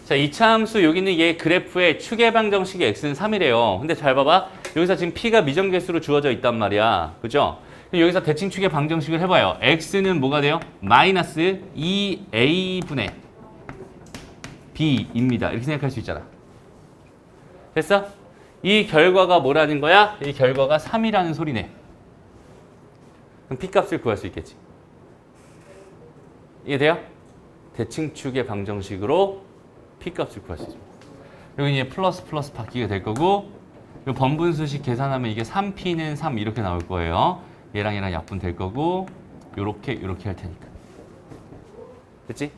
자, 이차함수 여기 있는 얘 그래프의 축의 방정식이 x는 3이래요. 근데 잘 봐봐. 여기서 지금 p가 미정계수로 주어져 있단 말이야. 그죠? 여기서 대칭축의 방정식을 해봐요. x는 뭐가 돼요? 마이너스 2a분의 b입니다. 이렇게 생각할 수 있잖아. 됐어? 이 결과가 뭐라는 거야? 이 결과가 3이라는 소리네. 그럼 p값을 구할 수 있겠지. 이해돼요? 대칭축의 방정식으로 p값을 구할 수 있습니다. 여기 이제 플러스 바뀌게 될 거고, 이 번분수식 계산하면 이게 3p는 3 이렇게 나올 거예요. 얘랑 약분 될 거고, 요렇게 할 테니까. 됐지?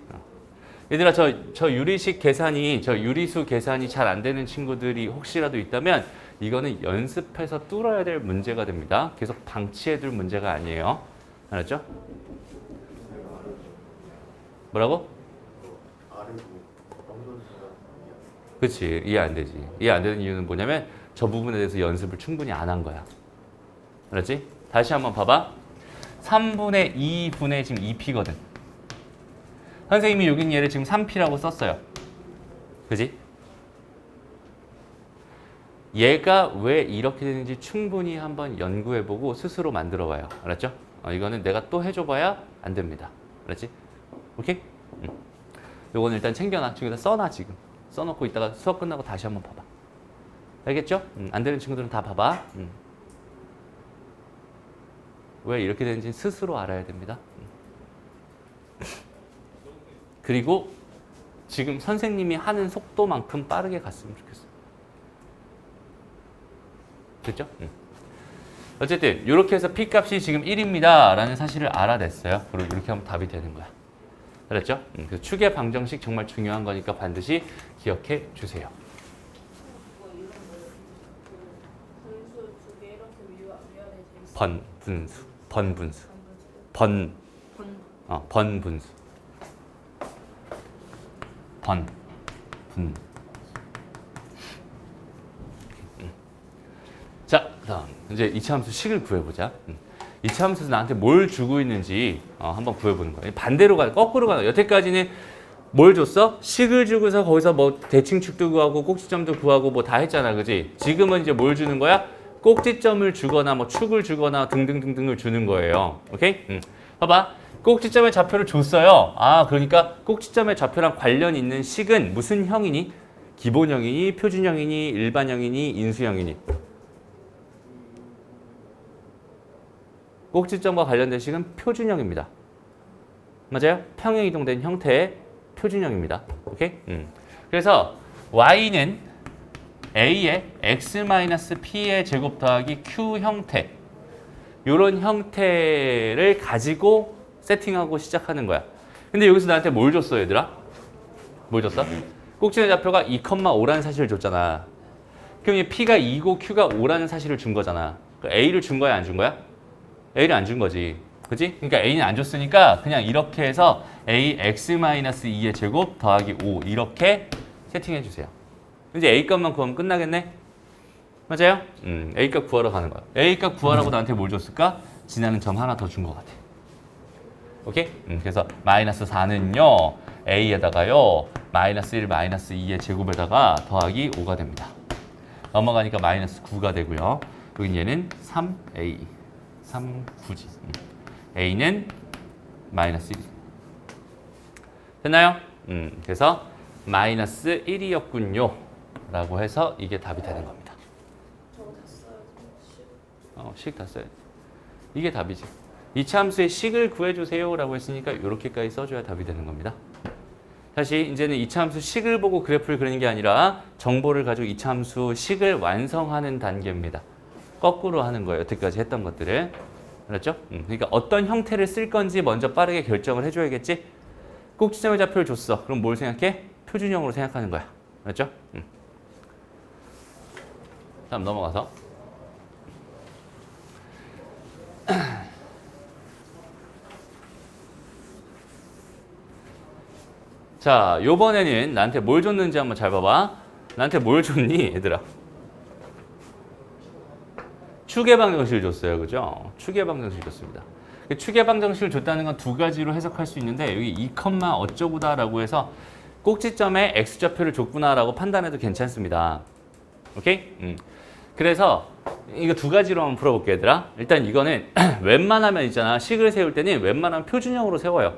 얘들아, 저 유리식 계산이, 저 유리수 계산이 잘 안 되는 친구들이 혹시라도 있다면 이거는 연습해서 뚫어야 될 문제가 됩니다. 계속 방치해둘 문제가 아니에요. 알았죠? 뭐라고? 그렇지. 이해 안 되지. 이해 안 되는 이유는 뭐냐면 저 부분에 대해서 연습을 충분히 안 한 거야. 알았지? 다시 한번 봐봐. 3분의 2분의 지금 2p거든. 선생님이 여긴 얘를 지금 3p라고 썼어요. 그지? 얘가 왜 이렇게 되는지 충분히 한번 연구해보고 스스로 만들어봐요. 알았죠? 이거는 내가 또 해줘봐야 안 됩니다. 알았지? 오케이? 요거는 일단 챙겨놔. 지금 써놔, 지금. 써놓고 이따가 수업 끝나고 다시 한번 봐봐. 알겠죠? 안 되는 친구들은 다 봐봐. 왜 이렇게 되는지 스스로 알아야 됩니다. 그리고 지금 선생님이 하는 속도만큼 빠르게 갔으면 좋겠어. 됐죠? 어쨌든 이렇게 해서 p값이 지금 1입니다 라는 사실을 알아냈어요. 그리고 이렇게 하면 답이 되는 거야. 알았죠? 그래서 축의 방정식 정말 중요한 거니까 반드시 기억해 주세요. 그거 이런 거예요. 분수 두 개 이렇게 위아래 돼 있어. 번분수. 번분수. 번. 번분수. 분. 자, 그다음 이제 이차함수 식을 구해보자. 이차함수에서 나한테 뭘 주고 있는지 한번 구해보는 거예요. 반대로 거꾸로 가요. 여태까지는 뭘 줬어? 식을 주고서 거기서 뭐 대칭축도 구하고 꼭지점도 구하고 뭐 다 했잖아, 그지? 지금은 이제 뭘 주는 거야? 꼭지점을 주거나 뭐 축을 주거나 등등등등을 주는 거예요. 오케이? 봐봐. 꼭지점의 좌표를 줬어요. 아, 그러니까 꼭지점의 좌표랑 관련 있는 식은 무슨 형이니? 기본형이니, 표준형이니, 일반형이니, 인수형이니? 꼭지점과 관련된 식은 표준형입니다. 맞아요? 평행 이동된 형태의 표준형입니다. 오케이? 그래서 y는 a의 x-p의 제곱 더하기 q 형태 이런 형태를 가지고 세팅하고 시작하는 거야. 근데 여기서 나한테 뭘 줬어, 얘들아? 뭘 줬어? 꼭지의 좌표가 2,5라는 사실을 줬잖아. 그럼 이 p가 2고 q가 5라는 사실을 준 거잖아. 그러니까 a를 준 거야, 안 준 거야? a를 안 준 거지. 그치? 그러니까 a는 안 줬으니까 그냥 이렇게 해서 a x-2의 제곱 더하기 5 이렇게 세팅해 주세요. 이제 a 값만 구하면 끝나겠네? 맞아요? a 값 구하러 가는 거야. a 값 구하라고 나한테 뭘 줬을까? 지나는 점 하나 더 준 것 같아. 오케이? 그래서 마이너스 4는요 a에다가요 마이너스 1 마이너스 2의 제곱에다가 더하기 5가 됩니다. 넘어가니까 마이너스 9가 되고요. 여긴 얘는 3a 3, 9지. a는 마이너스 1. 됐나요? 그래서 마이너스 1이었군요. 라고 해서 이게 답이 되는 겁니다. 저거 다 써야지. 식 다 써야 돼. 이게 답이지. 이차함수의 식을 구해주세요. 라고 했으니까 이렇게까지 써줘야 답이 되는 겁니다. 다시 이제는 이차함수 식을 보고 그래프를 그리는 게 아니라 정보를 가지고 이차함수 식을 완성하는 단계입니다. 거꾸로 하는 거예요. 여태까지 했던 것들을. 알았죠? 그러니까 어떤 형태를 쓸 건지 먼저 빠르게 결정을 해줘야겠지? 꼭지점의 좌표를 줬어. 그럼 뭘 생각해? 표준형으로 생각하는 거야. 알았죠? 다음 넘어가서 자, 요번에는 나한테 뭘 줬는지 한번 잘 봐봐. 나한테 뭘 줬니, 얘들아? 축의 방정식을 줬어요. 그죠? 축의 방정식을 줬습니다. 축의 방정식을 줬다는 건 두 가지로 해석할 수 있는데 여기 2, 어쩌고다라고 해서 꼭지점에 x좌표를 줬구나라고 판단해도 괜찮습니다. 오케이? 그래서 이거 두 가지로 한번 풀어볼게, 얘들아. 일단 이거는 웬만하면 있잖아. 식을 세울 때는 웬만하면 표준형으로 세워요.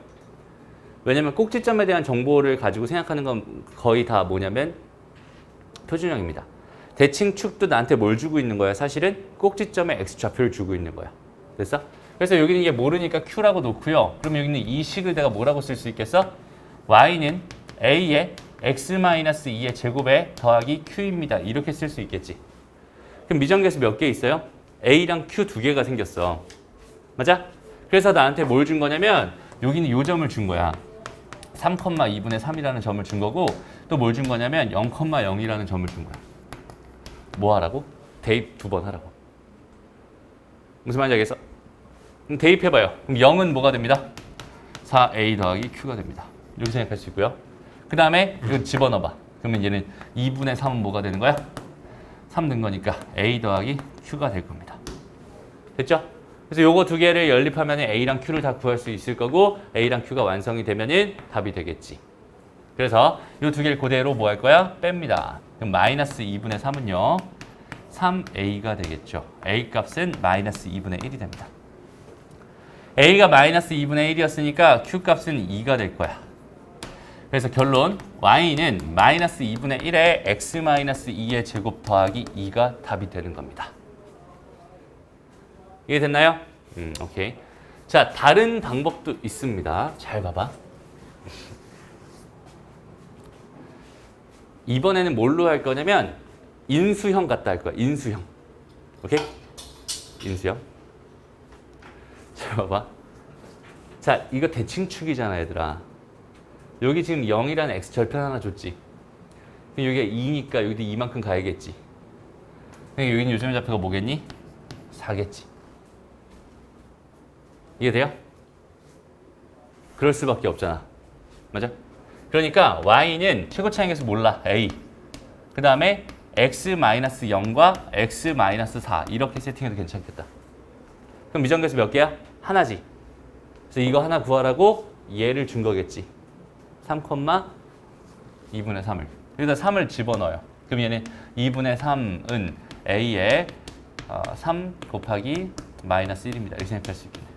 왜냐면 꼭지점에 대한 정보를 가지고 생각하는 건 거의 다 뭐냐면 표준형입니다. 대칭축도 나한테 뭘 주고 있는 거야? 사실은 꼭지점에 x좌표를 주고 있는 거야. 됐어? 그래서 여기는 이게 모르니까 q라고 놓고요. 그러면 여기는 이 식을 내가 뭐라고 쓸 수 있겠어? y는 a의 x-2의 제곱에 더하기 q입니다. 이렇게 쓸 수 있겠지. 그럼 미정계수 몇 개 있어요? a랑 q 두 개가 생겼어. 맞아? 그래서 나한테 뭘 준 거냐면 여기는 요 점을 준 거야. 3,2분의 3이라는 점을 준 거고 또 뭘 준 거냐면 0,0이라는 점을 준 거야. 뭐 하라고? 대입 2번 하라고. 무슨 말인지 알겠어? 그럼 대입해봐요. 그럼 0은 뭐가 됩니다? 4a 더하기 q가 됩니다. 이렇게 생각할 수 있고요. 그 다음에 이거 집어넣어봐. 그러면 얘는 2분의 3은 뭐가 되는 거야? 3 는 거니까 a 더하기 q가 될 겁니다. 됐죠? 그래서 요거 두 개를 연립하면 a랑 q를 다 구할 수 있을 거고 a랑 q가 완성이 되면은 답이 되겠지. 그래서 이 두 개를 그대로 뭐 할 거야? 뺍니다. 그럼 마이너스 2분의 3은요. 3a가 되겠죠. a 값은 마이너스 2분의 1이 됩니다. a가 마이너스 2분의 1이었으니까 q 값은 2가 될 거야. 그래서 결론 y는 마이너스 2분의 1에 x-2의 제곱 더하기 2가 답이 되는 겁니다. 이해됐나요? 오케이. 자, 다른 방법도 있습니다. 잘 봐봐. 이번에는 뭘로 할 거냐면 인수형 갖다 할 거야. 인수형. 오케이? 인수형. 잘 봐봐. 자, 이거 대칭축이잖아, 얘들아. 여기 지금 0이라는 x절편 하나 줬지. 그럼 여기가 2니까 여기도 이만큼 가야겠지. 그러니까 여기는 요점의 좌표가 뭐겠니? 4겠지. 이해돼요? 그럴 수밖에 없잖아. 맞아? 그러니까 y는 최고차항에서 몰라. a. 그 다음에 x-0과 x-4 이렇게 세팅해도 괜찮겠다. 그럼 미정계수 몇 개야? 하나지. 그래서 이거 하나 구하라고 얘를 준 거겠지. 2분의 3을. 여기다 3을 집어넣어요. 그럼 얘는 2분의 3은 a의 3 곱하기 마이너스 1입니다. 이렇게 생각할 수 있겠네요.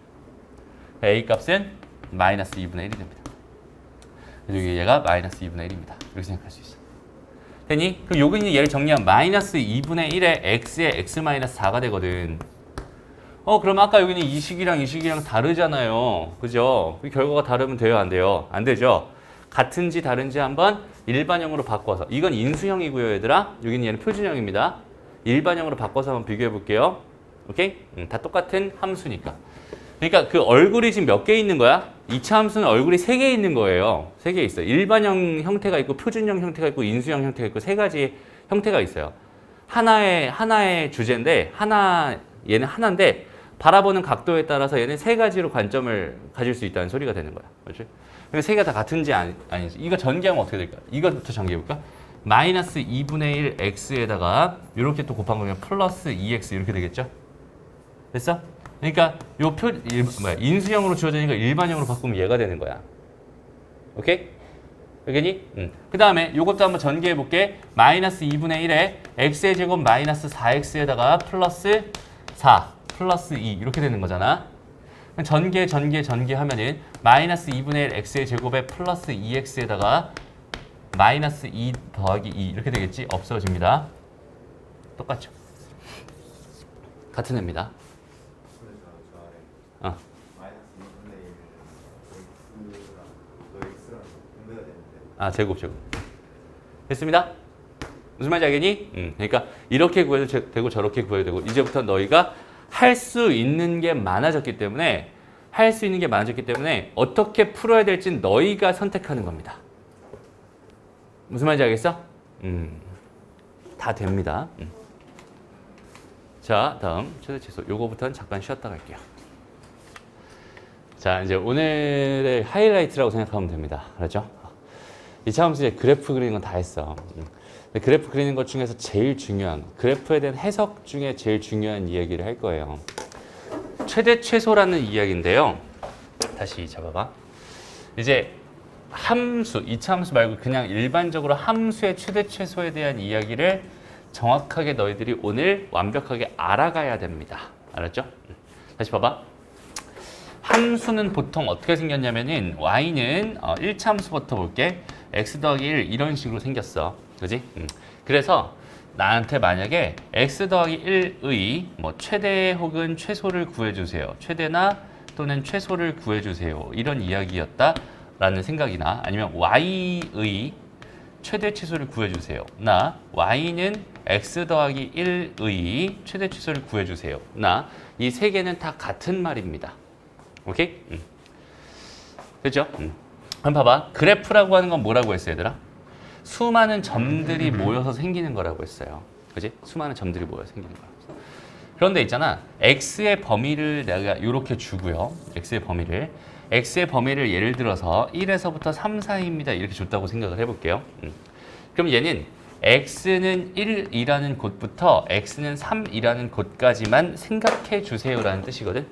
a 값은 마이너스 2분의 1이 됩니다. 그래서 얘가 마이너스 2분의 1입니다. 이렇게 생각할 수 있어. 되니? 그럼 여기 얘를 정리하면 마이너스 2분의 1의 x의 x 마이너스 4가 되거든. 그럼 아까 여기는 이 식이랑 다르잖아요. 그죠? 그 결과가 다르면 돼요, 안 돼요? 안 되죠? 같은지 다른지 한번 일반형으로 바꿔서. 이건 인수형이고요, 얘들아. 여기는 얘는 표준형입니다. 일반형으로 바꿔서 한번 비교해 볼게요. 오케이? 다 똑같은 함수니까. 그러니까 그 얼굴이 지금 몇 개 있는 거야? 2차 함수는 얼굴이 3개 있는 거예요. 3개 있어요. 일반형 형태가 있고 표준형 형태가 있고 인수형 형태가 있고 3가지 형태가 있어요. 하나의 주제인데 얘는 하나인데 바라보는 각도에 따라서 얘는 3가지로 관점을 가질 수 있다는 소리가 되는 거야. 그렇지? 그러니까 3개가 다 같은지 아닌지. 이거 전개하면 어떻게 될까? 이것부터 전개해 볼까? 마이너스 2분의 1 x에다가 이렇게 또 곱한 거면 플러스 2x 이렇게 되겠죠? 됐어? 그러니까 인수형으로 주어지니까 일반형으로 바꾸면 얘가 되는 거야. 오케이? 알겠니? 그 다음에 요것도 한번 전개해 볼게. 마이너스 2분의 1에 x의 제곱 마이너스 4x에다가 플러스 4 플러스 2 이렇게 되는 거잖아. 전개하면은 마이너스 2분의 1 x의 제곱에 플러스 2x에다가 마이너스 2 더하기 2 이렇게 되겠지? 없어집니다. 똑같죠? 같은 애입니다. 마이너스 2분의 1 x랑 분배가 되는데 제곱. 됐습니다? 무슨 말인지 알겠니? 그러니까 이렇게 구해도 되고 저렇게 구해도 되고 이제부터 너희가 할 수 있는 게 많아졌기 때문에 어떻게 풀어야 될지 너희가 선택하는 겁니다. 무슨 말인지 알겠어? 다 됩니다. 자, 다음 최대치수. 요거부터는 잠깐 쉬었다 갈게요. 자, 이제 오늘의 하이라이트라고 생각하면 됩니다. 그렇죠? 이차 함수 이제 그래프 그리는 건 다 했어. 그래프 그리는 것 중에서 제일 중요한 그래프에 대한 해석 중에 제일 중요한 이야기를 할 거예요. 최대 최소라는 이야기인데요. 다시 잡아봐. 이제 함수, 이차 함수 말고 그냥 일반적으로 함수의 최대 최소에 대한 이야기를 정확하게 너희들이 오늘 완벽하게 알아가야 됩니다. 알았죠? 다시 봐봐. 함수는 보통 어떻게 생겼냐면은 y는 1차 함수부터 볼게. x 더하기 1 이런 식으로 생겼어. 그지? 그래서 나한테 만약에 x 더하기 1의 뭐 최대 혹은 최소를 구해주세요. 최대나 또는 최소를 구해주세요. 이런 이야기였다라는 생각이나 아니면 y의 최대 최소를 구해주세요. 나 y는 x 더하기 1의 최대 최소를 구해주세요. 나 이 세 개는 다 같은 말입니다. 오케이? 그죠? 한번 봐봐. 그래프라고 하는 건 뭐라고 했어요, 얘들아? 수많은 점들이 모여서 생기는 거라고 했어요. 그지? 수많은 점들이 모여서 생기는 거라고 했어요. 그런데 있잖아. x의 범위를 내가 이렇게 주고요. x의 범위를 예를 들어서 1에서부터 3 사이입니다. 이렇게 줬다고 생각을 해볼게요. 그럼 얘는 x는 1이라는 곳부터 x는 3이라는 곳까지만 생각해 주세요라는 뜻이거든.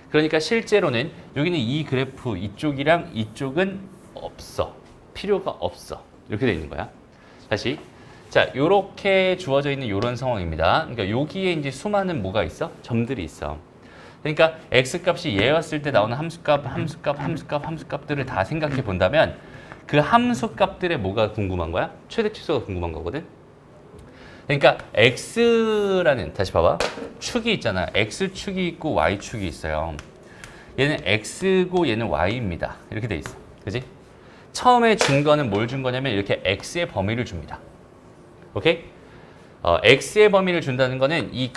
그러니까 실제로는 여기는 이 그래프 이쪽이랑 이쪽은 없어. 필요가 없어. 이렇게 돼 있는 거야. 다시. 자, 요렇게 주어져 있는 요런 상황입니다. 그러니까 여기에 이제 수많은 뭐가 있어? 점들이 있어. 그러니까 x 값이 얘였을 때 나오는 함수값들을 다 생각해 본다면 그 함수값들의 뭐가 궁금한 거야? 최대 최소가 궁금한 거거든. 그러니까 x라는 다시 봐봐. 축이 있잖아. x축이 있고 y축이 있어요. 얘는 x고 얘는 y입니다. 이렇게 돼 있어. 그지? 처음에 준 거는 뭘 준 거냐면 이렇게 x의 범위를 줍니다. 오케이? x의 범위를 준다는 거는 이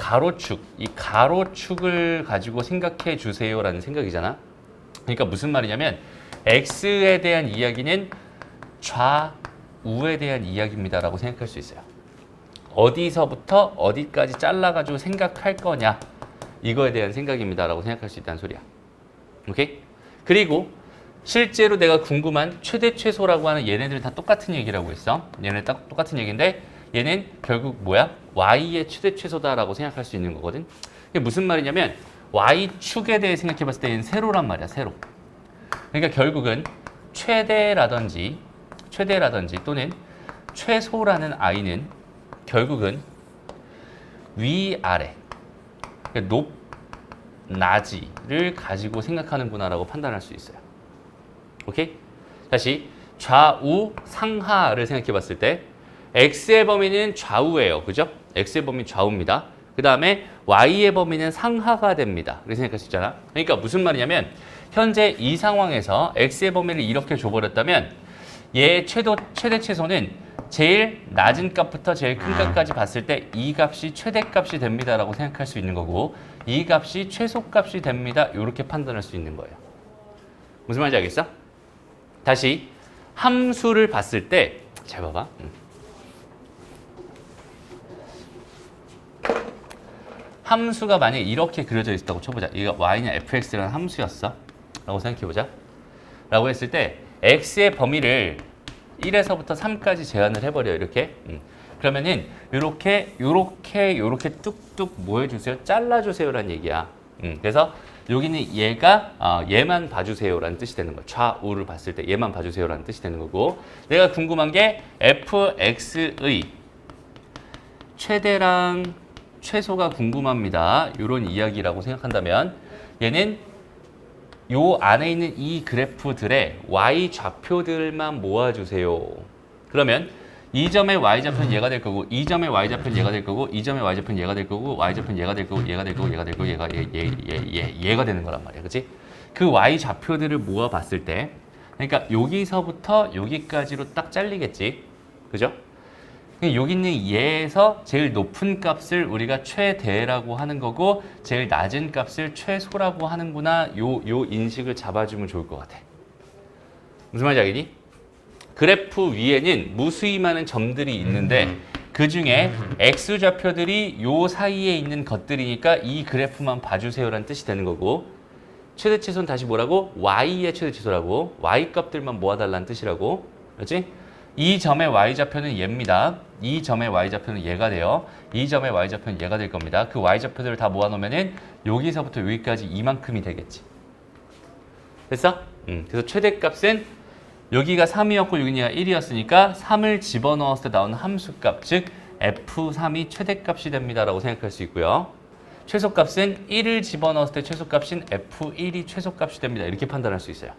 가로축을 가지고 생각해 주세요라는 생각이잖아. 그러니까 무슨 말이냐면 x에 대한 이야기는 좌우에 대한 이야기입니다라고 생각할 수 있어요. 어디서부터 어디까지 잘라가지고 생각할 거냐 이거에 대한 생각입니다라고 생각할 수 있다는 소리야. 오케이? 그리고 실제로 내가 궁금한 최대 최소라고 하는 얘네들은 다 똑같은 얘기라고 했어. 얘네는 딱 똑같은 얘기인데 얘는 결국 뭐야? y의 최대 최소다라고 생각할 수 있는 거거든. 이게 무슨 말이냐면 y축에 대해 생각해 봤을 때 얘는 세로란 말이야. 세로. 그러니까 결국은 최대라든지 또는 최소라는 i는 결국은 위아래, 높, 낮이를 가지고 생각하는구나라고 판단할 수 있어요. 오케이? 다시 좌우 상하를 생각해 봤을 때 x의 범위는 좌우예요. 그죠? x의 범위 좌우입니다. 그 다음에 y의 범위는 상하가 됩니다. 그렇게 생각할 수 있잖아. 그러니까 무슨 말이냐면 현재 이 상황에서 x의 범위를 이렇게 줘버렸다면 얘의 최대 최소는 제일 낮은 값부터 제일 큰 값까지 봤을 때 이 값이 최대값이 됩니다라고 생각할 수 있는 거고 이 값이 최소값이 됩니다. 이렇게 판단할 수 있는 거예요. 무슨 말인지 알겠어? 다시 함수를 봤을 때 잘 봐봐. 함수가 만약에 이렇게 그려져 있다고 쳐보자. 이거 y는 fx라는 함수였어. 라고 생각해보자. 라고 했을 때 x의 범위를 1에서부터 3까지 제한을 해버려요. 이렇게. 그러면은 요렇게 뚝뚝 뭐 해주세요? 잘라주세요라는 얘기야. 그래서 여기는 얘만 봐주세요라는 뜻이 되는 거야. 좌우를 봤을 때 얘만 봐주세요라는 뜻이 되는 거고 내가 궁금한 게 fx의 최대랑 최소가 궁금합니다. 이런 이야기라고 생각한다면 얘는 요 안에 있는 이 그래프들의 y 좌표들만 모아주세요. 그러면 이 점의 y좌표는 얘가 될 거고 이 점의 y좌표는 얘가 될 거고 이 점의 y좌표는 얘가 될 거고 y좌표는 얘가 될 거고 얘가 될 거고 얘가 될 거고 얘가 되는 거란 말이야. 그렇지? 그 y좌표들을 모아 봤을 때 그러니까 여기서부터 여기까지로 딱 잘리겠지. 그죠? 여기 있는 얘에서 제일 높은 값을 우리가 최대라고 하는 거고 제일 낮은 값을 최소라고 하는구나. 요 인식을 잡아주면 좋을 것 같아. 무슨 말인지 알겠니? 그래프 위에는 무수히 많은 점들이 있는데 그 중에 x좌표들이 요 사이에 있는 것들이니까 이 그래프만 봐주세요라는 뜻이 되는 거고 최대 최소는 다시 뭐라고? y의 최대 최소라고 y 값들만 모아달라는 뜻이라고. 그렇지? 이 점의 y좌표는 얘입니다. 이 점의 y좌표는 얘가 돼요. 이 점의 y좌표는 얘가 될 겁니다. 그 y좌표들을 다 모아놓으면은 여기서부터 여기까지 이만큼이 되겠지. 됐어? 그래서 최대값은 여기가 3이었고 여기가 1이었으니까 3을 집어넣었을 때 나오는 함수값, 즉 f3이 최대값이 됩니다라고 생각할 수 있고요. 최소값은 1을 집어넣었을 때 최소값인 f1이 최소값이 됩니다. 이렇게 판단할 수 있어요.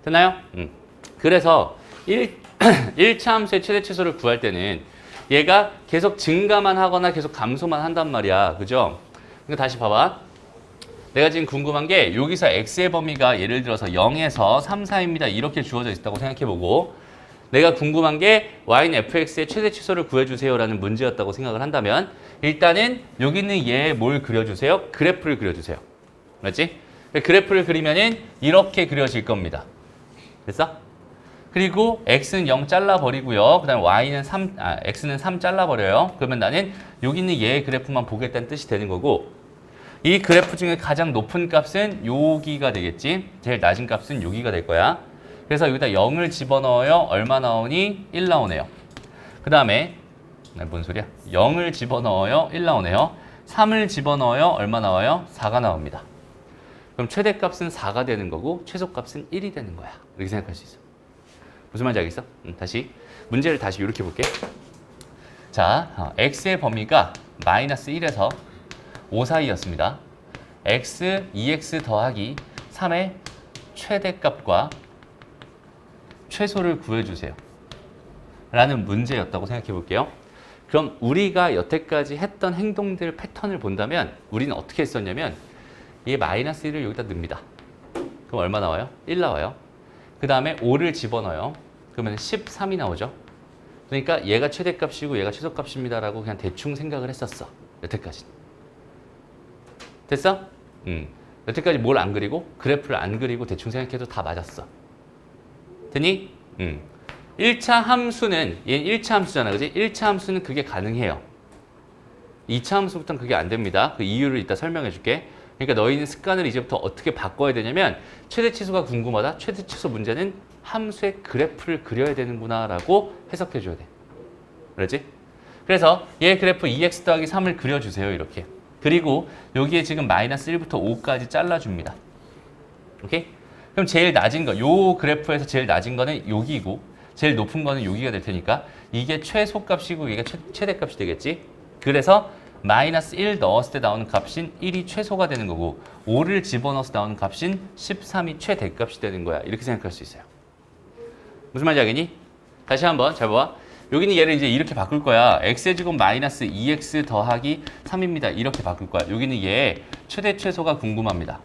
됐나요? 그래서 1차 함수의 최대 최소를 구할 때는 얘가 계속 증가만 하거나 계속 감소만 한단 말이야. 그죠? 그러니까 다시 봐봐. 내가 지금 궁금한 게 여기서 x의 범위가 예를 들어서 0에서 3, 4입니다. 이렇게 주어져 있다고 생각해보고 내가 궁금한 게 y는 fx의 최대 최소를 구해주세요라는 문제였다고 생각을 한다면 일단은 여기 있는 얘에 뭘 그려주세요? 그래프를 그려주세요. 맞지? 그래프를 그리면은 이렇게 그려질 겁니다. 됐어? 그리고 x는 0 잘라버리고요. 그 다음에 x는 3 잘라버려요. 그러면 나는 여기 있는 얘의 그래프만 보겠다는 뜻이 되는 거고 이 그래프 중에 가장 높은 값은 여기가 되겠지. 제일 낮은 값은 여기가 될 거야. 그래서 여기다 0을 집어넣어요. 얼마 나오니? 1 나오네요. 그 다음에 뭔 소리야? 0을 집어넣어요. 1 나오네요. 3을 집어넣어요. 얼마 나와요? 4가 나옵니다. 그럼 최대값은 4가 되는 거고 최소값은 1이 되는 거야. 이렇게 생각할 수 있어. 무슨 말인지 알겠어? 다시 문제를 다시 이렇게 볼게. 자, x의 범위가 마이너스 1에서 5 사이였습니다. x, 2x 더하기 3의 최대값과 최소를 구해주세요. 라는 문제였다고 생각해 볼게요. 그럼 우리가 여태까지 했던 행동들 패턴을 본다면 우리는 어떻게 했었냐면 이 마이너스 1을 여기다 넣습니다. 그럼 얼마 나와요? 1 나와요. 그 다음에 5를 집어넣어요. 그러면 13이 나오죠. 그러니까 얘가 최대값이고 얘가 최소값입니다라고 그냥 대충 생각을 했었어. 여태까지. 됐어? 여태까지 뭘 안 그리고 그래프를 안 그리고 대충 생각해도 다 맞았어. 됐니? 1차 함수는 얘는 1차 함수잖아. 그지? 1차 함수는 그게 가능해요. 2차 함수부터는 그게 안 됩니다. 그 이유를 이따 설명해 줄게. 그러니까 너희는 습관을 이제부터 어떻게 바꿔야 되냐면 최대 치수가 궁금하다. 최대 치수 문제는 함수의 그래프를 그려야 되는구나 라고 해석해 줘야 돼. 그렇지? 그래서 얘 그래프 2x 더하기 3을 그려주세요. 이렇게. 그리고 여기에 지금 마이너스 1부터 5까지 잘라줍니다. 오케이? 그럼 제일 낮은 거, 요 그래프에서 제일 낮은 거는 여기고 제일 높은 거는 여기가 될 테니까 이게 최소값이고 이게 최대값이 되겠지. 그래서 마이너스 1 넣었을 때 나오는 값인 1이 최소가 되는 거고 5를 집어넣어서 나오는 값인 13이 최대값이 되는 거야. 이렇게 생각할 수 있어요. 무슨 말인지 알겠니? 다시 한번 잘 봐봐. 여기는 얘를 이제 이렇게 바꿀 거야. x의 제곱 마이너스 2x 더하기 3입니다. 이렇게 바꿀 거야. 여기는 얘 최대 최소가 궁금합니다.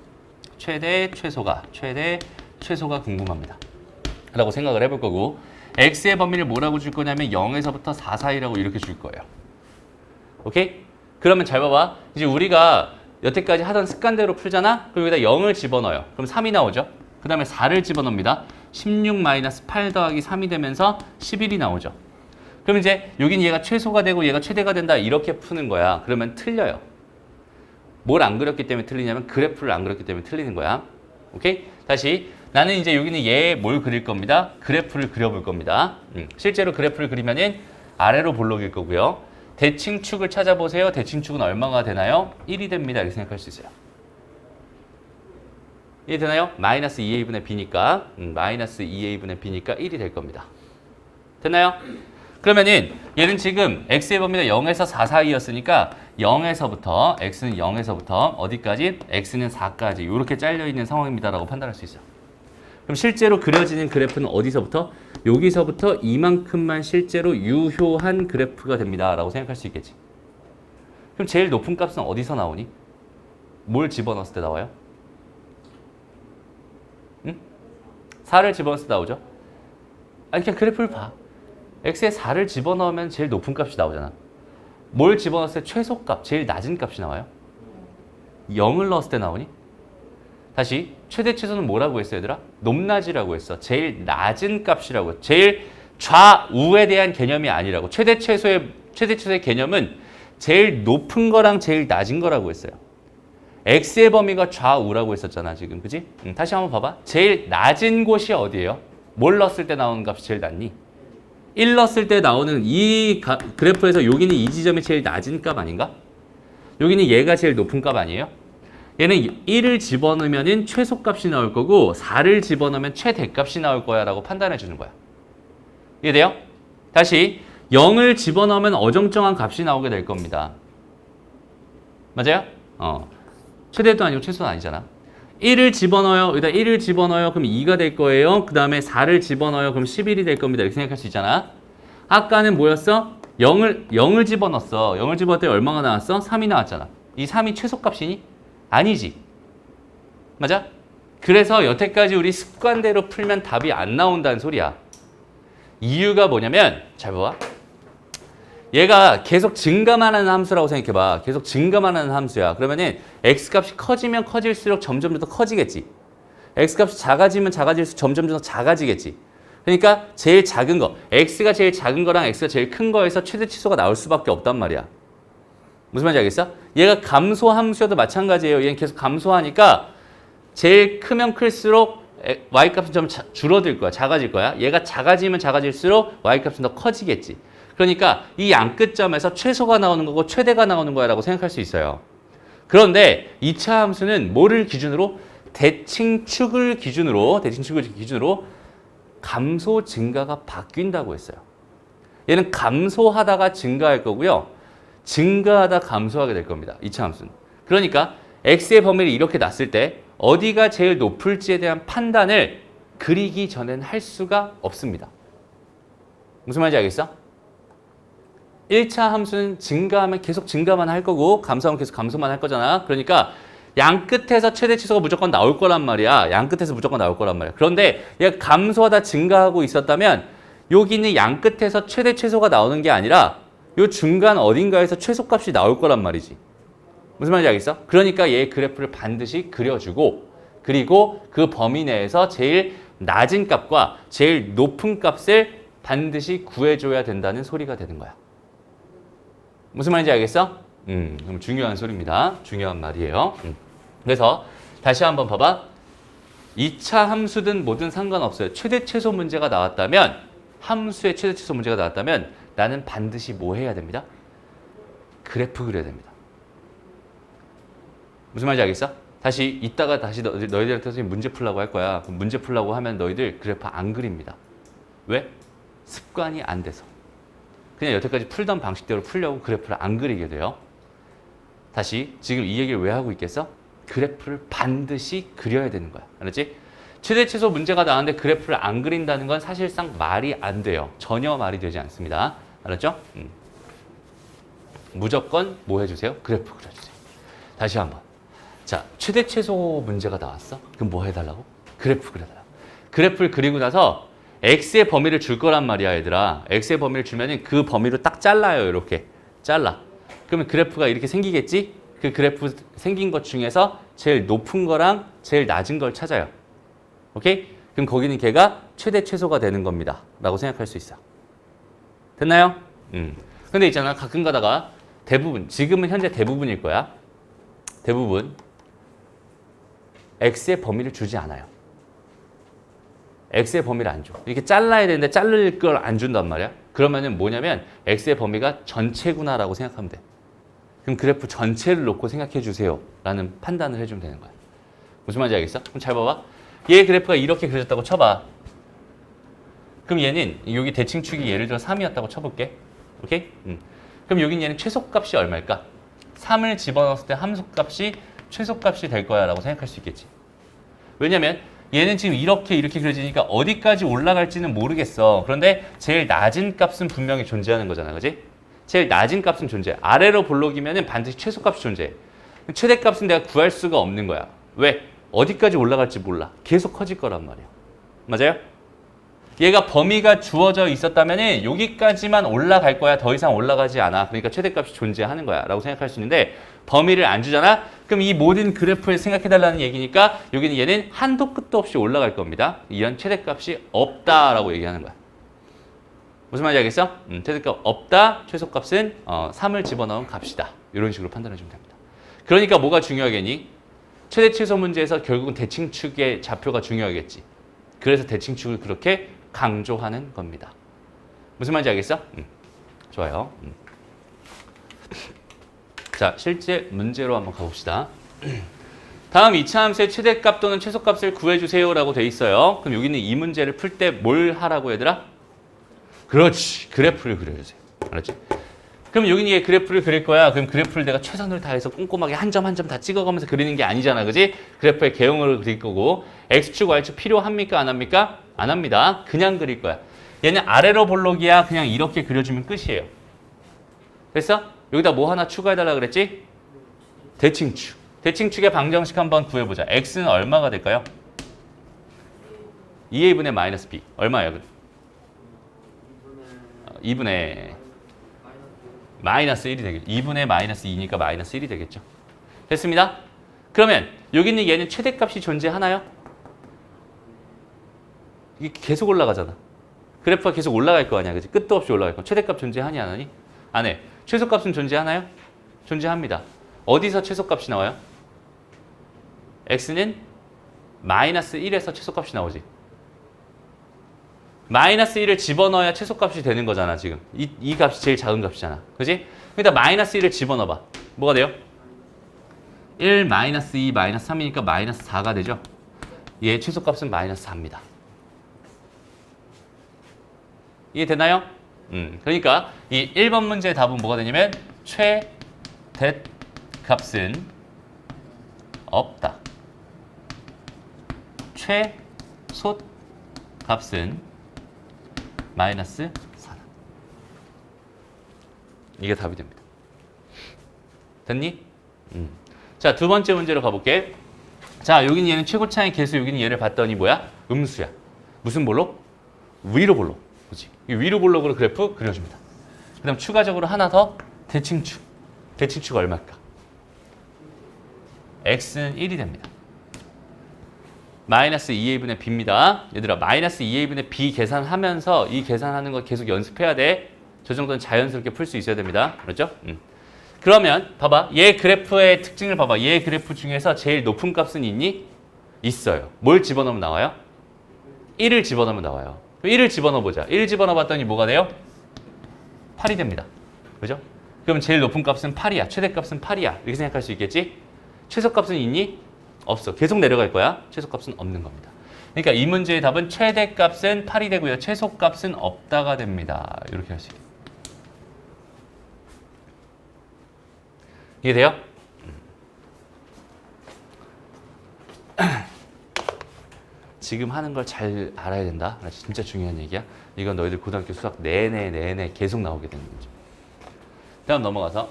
최대 최소가 궁금합니다. 라고 생각을 해볼 거고 x의 범위를 뭐라고 줄 거냐면 0에서부터 4 사이라고 이렇게 줄 거예요. 오케이? 그러면 잘 봐봐. 이제 우리가 여태까지 하던 습관대로 풀잖아? 그럼 여기다 0을 집어넣어요. 그럼 3이 나오죠? 그 다음에 4를 집어넣습니다. 16 마이너스 8 더하기 3이 되면서 11이 나오죠. 그럼 이제 여긴 얘가 최소가 되고 얘가 최대가 된다 이렇게 푸는 거야. 그러면 틀려요. 뭘 안 그렸기 때문에 틀리냐면 그래프를 안 그렸기 때문에 틀리는 거야. 오케이? 다시 나는 이제 여기는 얘 뭘 그릴 겁니다. 그래프를 그려볼 겁니다. 실제로 그래프를 그리면은 아래로 볼록일 거고요. 대칭축을 찾아보세요. 대칭축은 얼마가 되나요? 1이 됩니다. 이렇게 생각할 수 있어요. 이해 되나요? 마이너스 2a분의 b니까 마이너스 2a분의 b니까 1이 될 겁니다. 됐나요? 그러면은 얘는 지금 x의 범위가 0에서 4 사이였으니까 0에서부터 x는 0에서부터 어디까지? x는 4까지 이렇게 잘려있는 상황입니다라고 판단할 수 있어요. 그럼 실제로 그려지는 그래프는 어디서부터? 여기서부터 이만큼만 실제로 유효한 그래프가 됩니다라고 생각할 수 있겠지. 그럼 제일 높은 값은 어디서 나오니? 뭘 집어넣었을 때 나와요? 4를 집어넣었을 때 나오죠? 아니 그냥 그래프를 봐. x에 4를 집어넣으면 제일 높은 값이 나오잖아. 뭘 집어넣었을 때 최소값, 제일 낮은 값이 나와요? 0을 넣었을 때 나오니? 다시 최대 최소는 뭐라고 했어 얘들아? 높낮이라고 했어. 제일 낮은 값이라고. 제일 좌우에 대한 개념이 아니라고. 최대 최소의 개념은 제일 높은 거랑 제일 낮은 거라고 했어요. x의 범위가 좌우라고 했었잖아 지금, 그지? 다시 한번 봐봐. 제일 낮은 곳이 어디예요? 뭘 넣었을 때 나오는 값이 제일 낮니? 1 넣었을 때 나오는 이 그래프에서 여기는 이 지점이 제일 낮은 값 아닌가? 여기는 얘가 제일 높은 값 아니에요? 얘는 1을 집어넣으면 최소값이 나올 거고 4를 집어넣으면 최대값이 나올 거야 라고 판단해 주는 거야. 이해돼요? 다시 0을 집어넣으면 어정쩡한 값이 나오게 될 겁니다. 맞아요? 최대도 아니고 최소는 아니잖아. 1을 집어넣어요. 여기다 1을 집어넣어요. 그럼 2가 될 거예요. 그 다음에 4를 집어넣어요. 그럼 11이 될 겁니다. 이렇게 생각할 수 있잖아. 아까는 뭐였어? 0을 집어넣었어. 0을 집어넣을 때 얼마가 나왔어? 3이 나왔잖아. 이 3이 최소값이니? 아니지. 맞아? 그래서 여태까지 우리 습관대로 풀면 답이 안 나온다는 소리야. 이유가 뭐냐면 잘 봐봐. 얘가 계속 증가만 하는 함수라고 생각해봐. 계속 증가만 하는 함수야. 그러면은 x값이 커지면 커질수록 점점 더 커지겠지. x값이 작아지면 작아질수록 점점 더 작아지겠지. 그러니까 제일 작은 거, x가 제일 작은 거랑 x가 제일 큰 거에서 최대 치수가 나올 수밖에 없단 말이야. 무슨 말인지 알겠어? 얘가 감소 함수여도 마찬가지예요. 얘는 계속 감소하니까 제일 크면 클수록 y값은 좀 줄어들 거야. 작아질 거야. 얘가 작아지면 작아질수록 y값은 더 커지겠지. 그러니까 이 양끝점에서 최소가 나오는 거고 최대가 나오는 거야 라고 생각할 수 있어요. 그런데 2차 함수는 뭐를 기준으로? 대칭축을 기준으로 감소 증가가 바뀐다고 했어요. 얘는 감소하다가 증가할 거고요. 증가하다 감소하게 될 겁니다. 2차 함수는. 그러니까 x의 범위를 이렇게 놨을 때 어디가 제일 높을지에 대한 판단을 그리기 전엔 할 수가 없습니다. 무슨 말인지 알겠어? 1차 함수는 증가하면 계속 증가만 할 거고 감소하면 계속 감소만 할 거잖아. 그러니까 양 끝에서 최대 치수가 무조건 나올 거란 말이야. 양 끝에서 무조건 나올 거란 말이야. 그런데 얘가 감소하다 증가하고 있었다면 여기 있는 양 끝에서 최대 최소가 나오는 게 아니라 요 중간 어딘가에서 최소값이 나올 거란 말이지. 무슨 말인지 알겠어? 그러니까 얘 그래프를 반드시 그려주고 그리고 그 범위 내에서 제일 낮은 값과 제일 높은 값을 반드시 구해줘야 된다는 소리가 되는 거야. 무슨 말인지 알겠어? 그럼 중요한 소리입니다. 중요한 말이에요. 그래서 다시 한번 봐봐. 2차 함수든 뭐든 상관없어요. 최대 최소 문제가 나왔다면 함수의 최대 최소 문제가 나왔다면 나는 반드시 뭐 해야 됩니다? 그래프 그려야 됩니다. 무슨 말인지 알겠어? 다시 이따가 다시 너희들한테 선생님 문제 풀라고 할 거야. 그럼 문제 풀라고 하면 너희들 그래프 안 그립니다. 왜? 습관이 안 돼서. 그냥 여태까지 풀던 방식대로 풀려고 그래프를 안 그리게 돼요. 다시 지금 이 얘기를 왜 하고 있겠어? 그래프를 반드시 그려야 되는 거야. 알았지? 최대 최소 문제가 나왔는데 그래프를 안 그린다는 건 사실상 말이 안 돼요. 전혀 말이 되지 않습니다. 알았죠? 무조건 뭐 해주세요? 그래프 그려주세요. 다시 한번. 자, 최대 최소 문제가 나왔어? 그럼 뭐 해달라고? 그래프 그려달라고. 그래프를 그리고 나서 x의 범위를 줄 거란 말이야, 얘들아. x의 범위를 주면은 그 범위로 딱 잘라요, 이렇게. 잘라. 그러면 그래프가 이렇게 생기겠지? 그 그래프 생긴 것 중에서 제일 높은 거랑 제일 낮은 걸 찾아요. 오케이? 그럼 거기는 걔가 최대 최소가 되는 겁니다. 라고 생각할 수 있어. 됐나요? 근데 있잖아, 가끔 가다가 대부분, 지금은 현재 대부분일 거야. 대부분 x의 범위를 주지 않아요. x의 범위를 안 줘. 이렇게 잘라야 되는데 자를 걸 안 준단 말이야. 그러면은 뭐냐면 x의 범위가 전체구나라고 생각하면 돼. 그럼 그래프 전체를 놓고 생각해 주세요. 라는 판단을 해주면 되는 거야. 무슨 말인지 알겠어? 그럼 잘 봐봐. 얘 그래프가 이렇게 그려졌다고 쳐봐. 그럼 얘는 여기 대칭축이 예를 들어 3이었다고 쳐볼게. 오케이? 그럼 여긴 얘는 최소값이 얼마일까? 3을 집어넣었을 때 함수값이 최소값이 될 거야 라고 생각할 수 있겠지. 왜냐면 얘는 지금 이렇게 그려지니까 어디까지 올라갈지는 모르겠어. 그런데 제일 낮은 값은 분명히 존재하는 거잖아. 그지? 제일 낮은 값은 존재해. 아래로 볼록이면 반드시 최소값이 존재해. 최대값은 내가 구할 수가 없는 거야. 왜? 어디까지 올라갈지 몰라. 계속 커질 거란 말이야. 맞아요? 얘가 범위가 주어져 있었다면 여기까지만 올라갈 거야. 더 이상 올라가지 않아. 그러니까 최대값이 존재하는 거야 라고 생각할 수 있는데 범위를 안 주잖아? 그럼 이 모든 그래프를 생각해달라는 얘기니까 여기는 얘는 한도 끝도 없이 올라갈 겁니다. 이런 최대값이 없다라고 얘기하는 거야. 무슨 말인지 알겠어? 최대값 없다. 최소값은 3을 집어넣은 값이다. 이런 식으로 판단해 주면 됩니다. 그러니까 뭐가 중요하겠니? 최대 최소 문제에서 결국은 대칭축의 좌표가 중요하겠지. 그래서 대칭축을 그렇게 강조하는 겁니다. 무슨 말인지 알겠어? 좋아요. 자, 실제 문제로 한번 가봅시다. 다음 이차함수의 최대값 또는 최소값을 구해주세요 라고 돼 있어요. 그럼 여기는 이 문제를 풀 때 뭘 하라고 얘들아? 그렇지. 그래프를 그려주세요. 알았지? 그럼 여기는 얘 그래프를 그릴 거야. 그럼 그래프를 내가 최선을 다해서 꼼꼼하게 한 점 한 점 다 찍어가면서 그리는 게 아니잖아. 그지? 그래프의 개형을 그릴 거고 X축, Y축 필요합니까? 안 합니까? 안 합니다. 그냥 그릴 거야. 얘는 아래로 볼록이야. 그냥 이렇게 그려주면 끝이에요. 됐어? 여기다 뭐 하나 추가해달라 그랬지? 대칭축. 대칭축의 방정식 한번 구해보자. X는 얼마가 될까요? 2A분의 마이너스 B. 얼마예요? 2분의 마이너스 1이 되겠죠. 2분의 마이너스 2니까 마이너스 1이 되겠죠. 됐습니다. 그러면 여기 있는 얘는 최대값이 존재하나요? 이게 계속 올라가잖아. 그래프가 계속 올라갈 거 아니야. 그치? 끝도 없이 올라갈 거. 최대값 존재하니 안 하니? 안 해. 최소값은 존재하나요? 존재합니다. 어디서 최소값이 나와요? x는 마이너스 1에서 최소값이 나오지. 마이너스 1을 집어넣어야 최소값이 되는 거잖아, 지금. 이 값이 제일 작은 값이잖아. 그지? 그러니까 마이너스 1을 집어넣어봐. 뭐가 돼요? 1 마이너스 2 마이너스 3이니까 마이너스 4가 되죠? 얘 최소값은 마이너스 4입니다. 이해되나요? 그러니까 이 1번 문제의 답은 뭐가 되냐면 최대값은 없다. 최소값은 마이너스 4다. 이게 답이 됩니다. 됐니? 자, 두 번째 문제로 가볼게. 자, 여기는 얘는 최고차의 개수, 여기는 얘를 봤더니 뭐야? 음수야. 무슨 볼록? 위로 볼록. 그렇지? 위로 볼록으로 그래프 그려줍니다. 그 다음 추가적으로 하나 더 대칭축. 대칭축 얼마일까? x는 1이 됩니다. 마이너스 2a분의 b입니다. 얘들아, 마이너스 2a분의 b 계산하면서 이 계산하는 거 계속 연습해야 돼. 저 정도는 자연스럽게 풀 수 있어야 됩니다. 그렇죠? 그러면 봐봐. 얘 그래프의 특징을 봐봐. 얘 그래프 중에서 제일 높은 값은 있니? 있어요. 뭘 집어넣으면 나와요? 1을 집어넣으면 나와요. 1을 집어넣어보자. 1을 집어넣어봤더니 뭐가 돼요? 8이 됩니다. 그죠? 그럼 제일 높은 값은 8이야. 최대값은 8이야. 이렇게 생각할 수 있겠지? 최소값은 있니? 없어. 계속 내려갈 거야. 최소값은 없는 겁니다. 그러니까 이 문제의 답은 최대값은 8이 되고요. 최소값은 없다가 됩니다. 이렇게 할 수 있어요. 이해돼요? 지금 하는 걸 잘 알아야 된다. 진짜 중요한 얘기야. 이건 너희들 고등학교 수학 내내 계속 나오게 되는 문제. 다음 넘어가서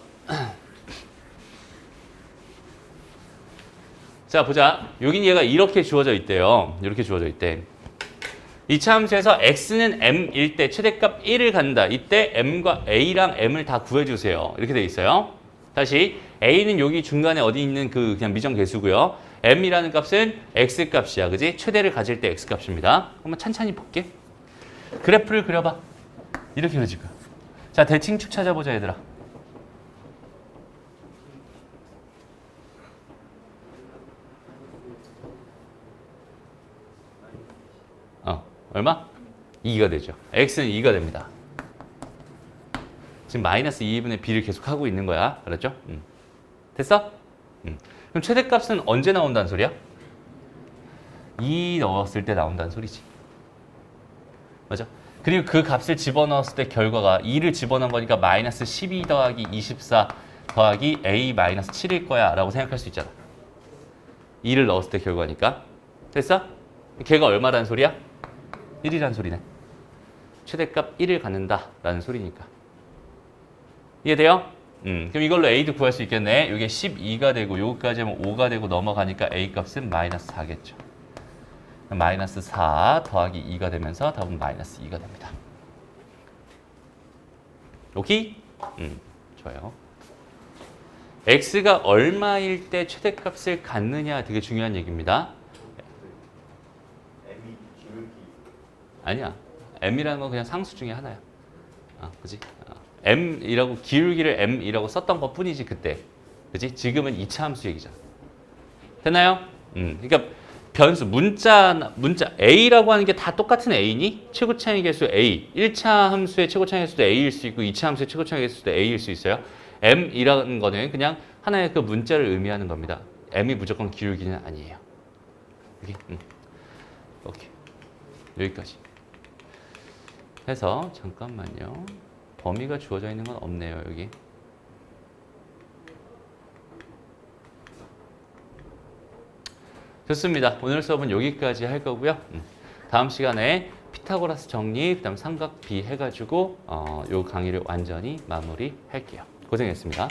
자 보자. 여긴 얘가 이렇게 주어져 있대요. 이렇게 주어져 있대. 이차 함수에서 x는 m일 때 최대값 1을 갖는다. 이때 m과 a랑 m을 다 구해주세요. 이렇게 돼 있어요. 다시 a는 여기 중간에 어디 있는 그 그냥 미정계수고요. m이라는 값은 x 값이야. 그지? 최대를 가질 때 x 값입니다. 한번 찬찬히 볼게. 그래프를 그려봐. 이렇게 그려질 거야. 자, 대칭축 찾아보자, 얘들아. 얼마? 2가 되죠. x는 2가 됩니다. 지금 마이너스 2분의 b를 계속 하고 있는 거야. 알았죠? 됐어? 그럼 최대값은 언제 나온다는 소리야? 2 넣었을 때 나온다는 소리지. 맞아? 그리고 그 값을 집어넣었을 때 결과가 2를 집어넣은 거니까 마이너스 12 더하기 24 더하기 a 마이너스 7일 거야 라고 생각할 수 있잖아. 2를 넣었을 때 결과니까. 됐어? 걔가 얼마라는 소리야? 1이라는 소리네. 최대값 1을 갖는다 라는 소리니까. 이해돼요? 그럼 이걸로 a도 구할 수 있겠네. 이게 12가 되고 요거까지 하면 5가 되고 넘어가니까 a 값은 마이너스 4겠죠. 마이너스 4 더하기 2가 되면서 답은 마이너스 2가 됩니다. 오케이? 좋아요. x가 얼마일 때 최대값을 갖느냐 되게 중요한 얘기입니다. m이 기울기. 아니야. m이라는 건 그냥 상수 중에 하나야. 그지? m이라고 기울기를 m이라고 썼던 것 뿐이지 그때. 그지? 지금은 2차 함수 얘기잖아. 됐나요? 그러니까 변수 문자 a라고 하는 게 다 똑같은 a니? 최고차의 개수 a. 1차 함수의 최고차의 개수도 a일 수 있고 2차 함수의 최고차의 개수도 a일 수 있어요. m이라는 거는 그냥 하나의 그 문자를 의미하는 겁니다. m이 무조건 기울기는 아니에요. 오케이? 오케이. 여기까지. 해서 잠깐만요. 범위가 주어져 있는 건 없네요, 여기. 좋습니다. 오늘 수업은 여기까지 할 거고요. 다음 시간에 피타고라스 정리, 그다음 삼각 비 해가지고 요 강의를 완전히 마무리할게요. 고생했습니다.